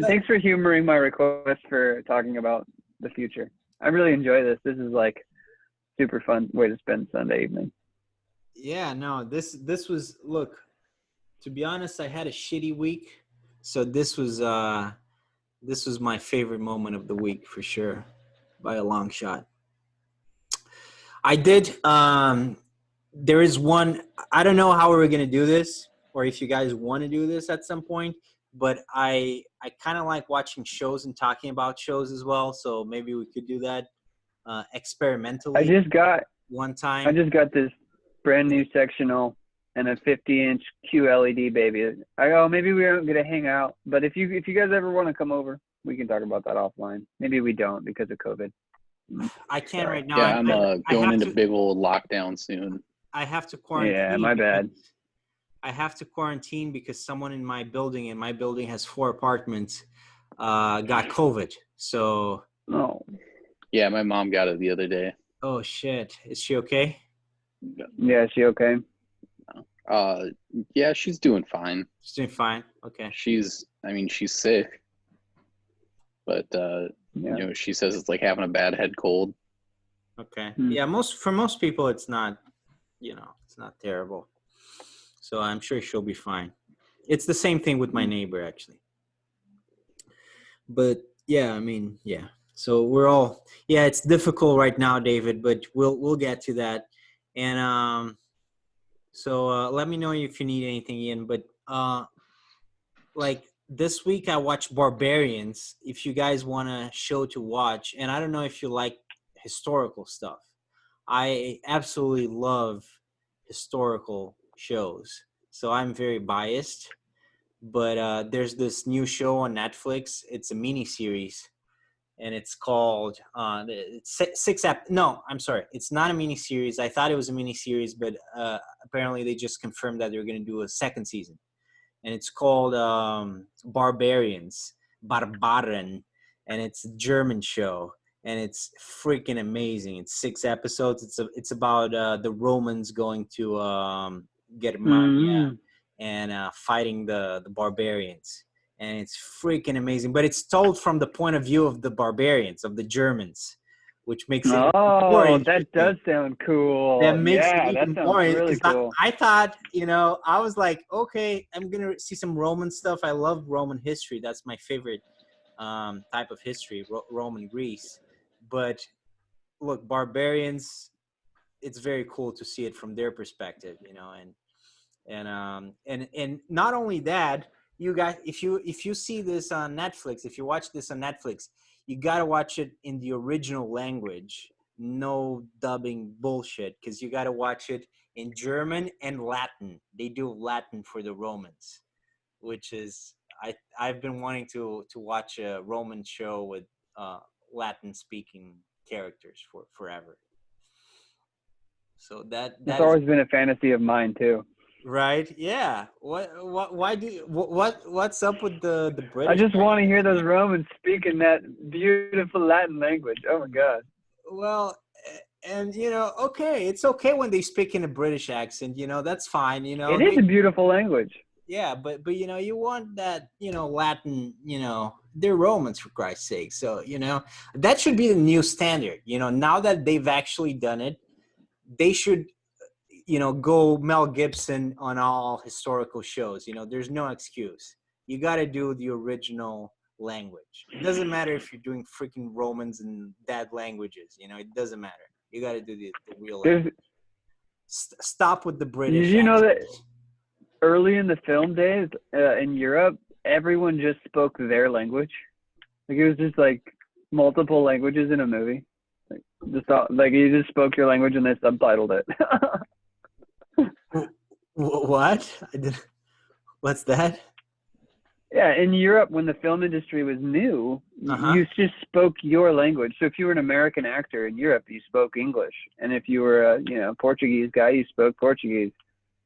Speaker 3: Thanks for humoring my request for talking about the future. I really enjoy this. This is like super fun way to spend Sunday evening.
Speaker 1: yeah. No, this was look. To be honest, I had a shitty week, so this was my favorite moment of the week for sure, by a long shot. I did. There is one. I don't know how we're gonna do this, or if you guys want to do this at some point. But I kind of like watching shows and talking about shows as well. So maybe we could do that
Speaker 3: I
Speaker 1: experimentally
Speaker 3: just got
Speaker 1: one time.
Speaker 3: this brand new sectional and a 50-inch QLED baby. I go, maybe we aren't gonna hang out, but if you guys ever want to come over, we can talk about that offline. Maybe we don't because of COVID.
Speaker 1: I can't
Speaker 3: Sorry.
Speaker 1: right now.
Speaker 2: yeah, I'm
Speaker 1: I
Speaker 2: going
Speaker 1: have
Speaker 2: into
Speaker 1: to.
Speaker 2: big old lockdown soon.
Speaker 1: I have to quarantine.
Speaker 3: Yeah, my bad.
Speaker 1: I have to quarantine because someone in my building, and my building has 4 apartments, got COVID. So,
Speaker 3: Oh,
Speaker 2: Yeah, my mom got it the other day.
Speaker 1: oh shit, is she okay?
Speaker 3: yeah, is she okay?
Speaker 2: Yeah, she's doing fine.
Speaker 1: She's doing fine. Okay.
Speaker 2: She's sick, but
Speaker 3: Yeah.
Speaker 2: she says it's like having a bad head cold.
Speaker 1: Okay.
Speaker 3: Hmm.
Speaker 1: Yeah, for most people, it's not, it's not terrible. So I'm sure she'll be fine. It's the same thing with my neighbor, actually. But yeah, I mean, yeah. So we're all, yeah, it's difficult right now, David, but we'll get to that. And so let me know if you need anything, Ian. But like this week, I watched Barbarians. If you guys want a show to watch, and I don't know if you like historical stuff. I absolutely love historical shows, so I'm very biased. But there's this new show on Netflix. It's a mini series, and it's called it's no, I'm sorry, it's not a mini series. I thought it was a mini series, but apparently they just confirmed that they're going to do a second season, and it's called Barbaren, and it's a German show, and it's freaking amazing. It's 6 episodes. It's about the Romans going to Germania
Speaker 3: Mm.
Speaker 1: and fighting the barbarians, and it's freaking amazing. But it's told from the point of view of the barbarians, of the Germans, which makes it more
Speaker 3: Oh, that
Speaker 1: interesting.
Speaker 3: does sound cool.
Speaker 1: That makes it
Speaker 3: Yeah, that
Speaker 1: even
Speaker 3: sounds
Speaker 1: more
Speaker 3: really
Speaker 1: because
Speaker 3: cool.
Speaker 1: I thought, I was like, okay, I'm gonna see some Roman stuff. I love Roman history. That's my favorite type of history, Roman Greece. But look, barbarians, it's very cool to see it from their perspective, and not only that, you guys, if you see this on Netflix, if you watch this on Netflix, you gotta watch it in the original language, no dubbing bullshit, because you gotta watch it in German and Latin. They do Latin for the Romans, which is I've been wanting to watch a Roman show with Latin speaking characters for forever. So that
Speaker 3: It's
Speaker 1: is
Speaker 3: always been a fantasy of mine too.
Speaker 1: Right? Yeah. Why what's up with the
Speaker 3: I
Speaker 1: British
Speaker 3: just want to hear
Speaker 1: accent?
Speaker 3: those Romans speaking that beautiful Latin language. Oh my God.
Speaker 1: Well, and okay, it's okay when they speak in a British accent, that's fine,
Speaker 3: It is a beautiful language.
Speaker 1: yeah, but you want that, Latin, they're Romans for Christ's sake. So, that should be the new standard. Now that they've actually done it, they should, go Mel Gibson on all historical shows. There's no excuse. You got to do the original language. It doesn't matter if you're doing freaking Romans and dead languages. It doesn't matter. You got to do the real language.
Speaker 3: There's,
Speaker 1: Stop with the British
Speaker 3: did you know that
Speaker 1: accents.
Speaker 3: early in the film days in Europe, everyone just spoke their language? Like it was just like multiple languages in a movie. Like you just spoke your language and they subtitled it.
Speaker 1: What? What's that?
Speaker 3: Yeah, in Europe, when the film industry was new,
Speaker 1: Uh-huh.
Speaker 3: you just spoke your language. So if you were an American actor in Europe, you spoke English, and if you were a Portuguese guy, you spoke Portuguese.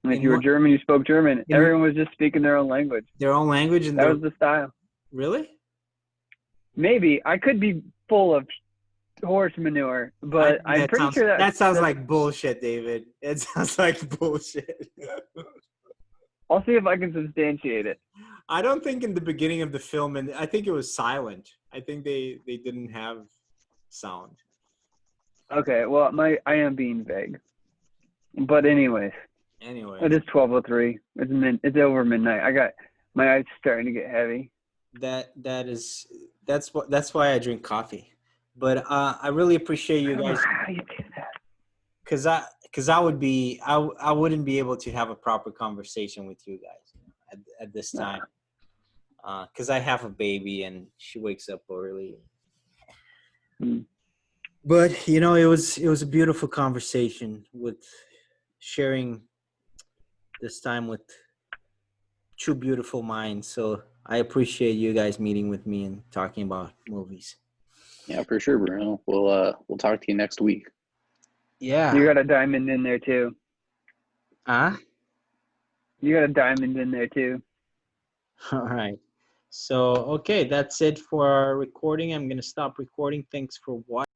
Speaker 3: And if
Speaker 1: In
Speaker 3: you were
Speaker 1: what?
Speaker 3: German, you spoke German.
Speaker 1: In
Speaker 3: Everyone was just speaking their own language.
Speaker 1: their own language and
Speaker 3: That
Speaker 1: their
Speaker 3: was the style.
Speaker 1: really?
Speaker 3: Maybe I could be full of horse manure, but I'm pretty sure
Speaker 1: that sounds
Speaker 3: that's.
Speaker 1: like bullshit, David. It sounds like bullshit.
Speaker 3: I'll see if I can substantiate it.
Speaker 1: I don't think in the beginning of the film, and I think it was silent. I think they didn't have sound.
Speaker 3: Okay, well, I am being vague, but anyways,
Speaker 1: Anyway,
Speaker 3: it is 12:03. It's over midnight. I got my eyes starting to get heavy.
Speaker 1: that's why I drink coffee. But I really appreciate
Speaker 3: I
Speaker 1: you
Speaker 3: don't know
Speaker 1: guys
Speaker 3: how you do that.
Speaker 1: because I wouldn't be able to have a proper conversation with you guys at this
Speaker 3: Nah.
Speaker 1: time because I have a baby and she wakes up early.
Speaker 3: Hmm.
Speaker 1: But it was a beautiful conversation with sharing this time with two beautiful minds. So I appreciate you guys meeting with me and talking about movies.
Speaker 2: Yeah, for sure, Bruno. We'll talk to you next week.
Speaker 1: Yeah.
Speaker 3: You got a diamond in there too.
Speaker 1: Huh?
Speaker 3: You got a diamond in there too.
Speaker 1: All right. So, okay, that's it for our recording. I'm going to stop recording. Thanks for watching.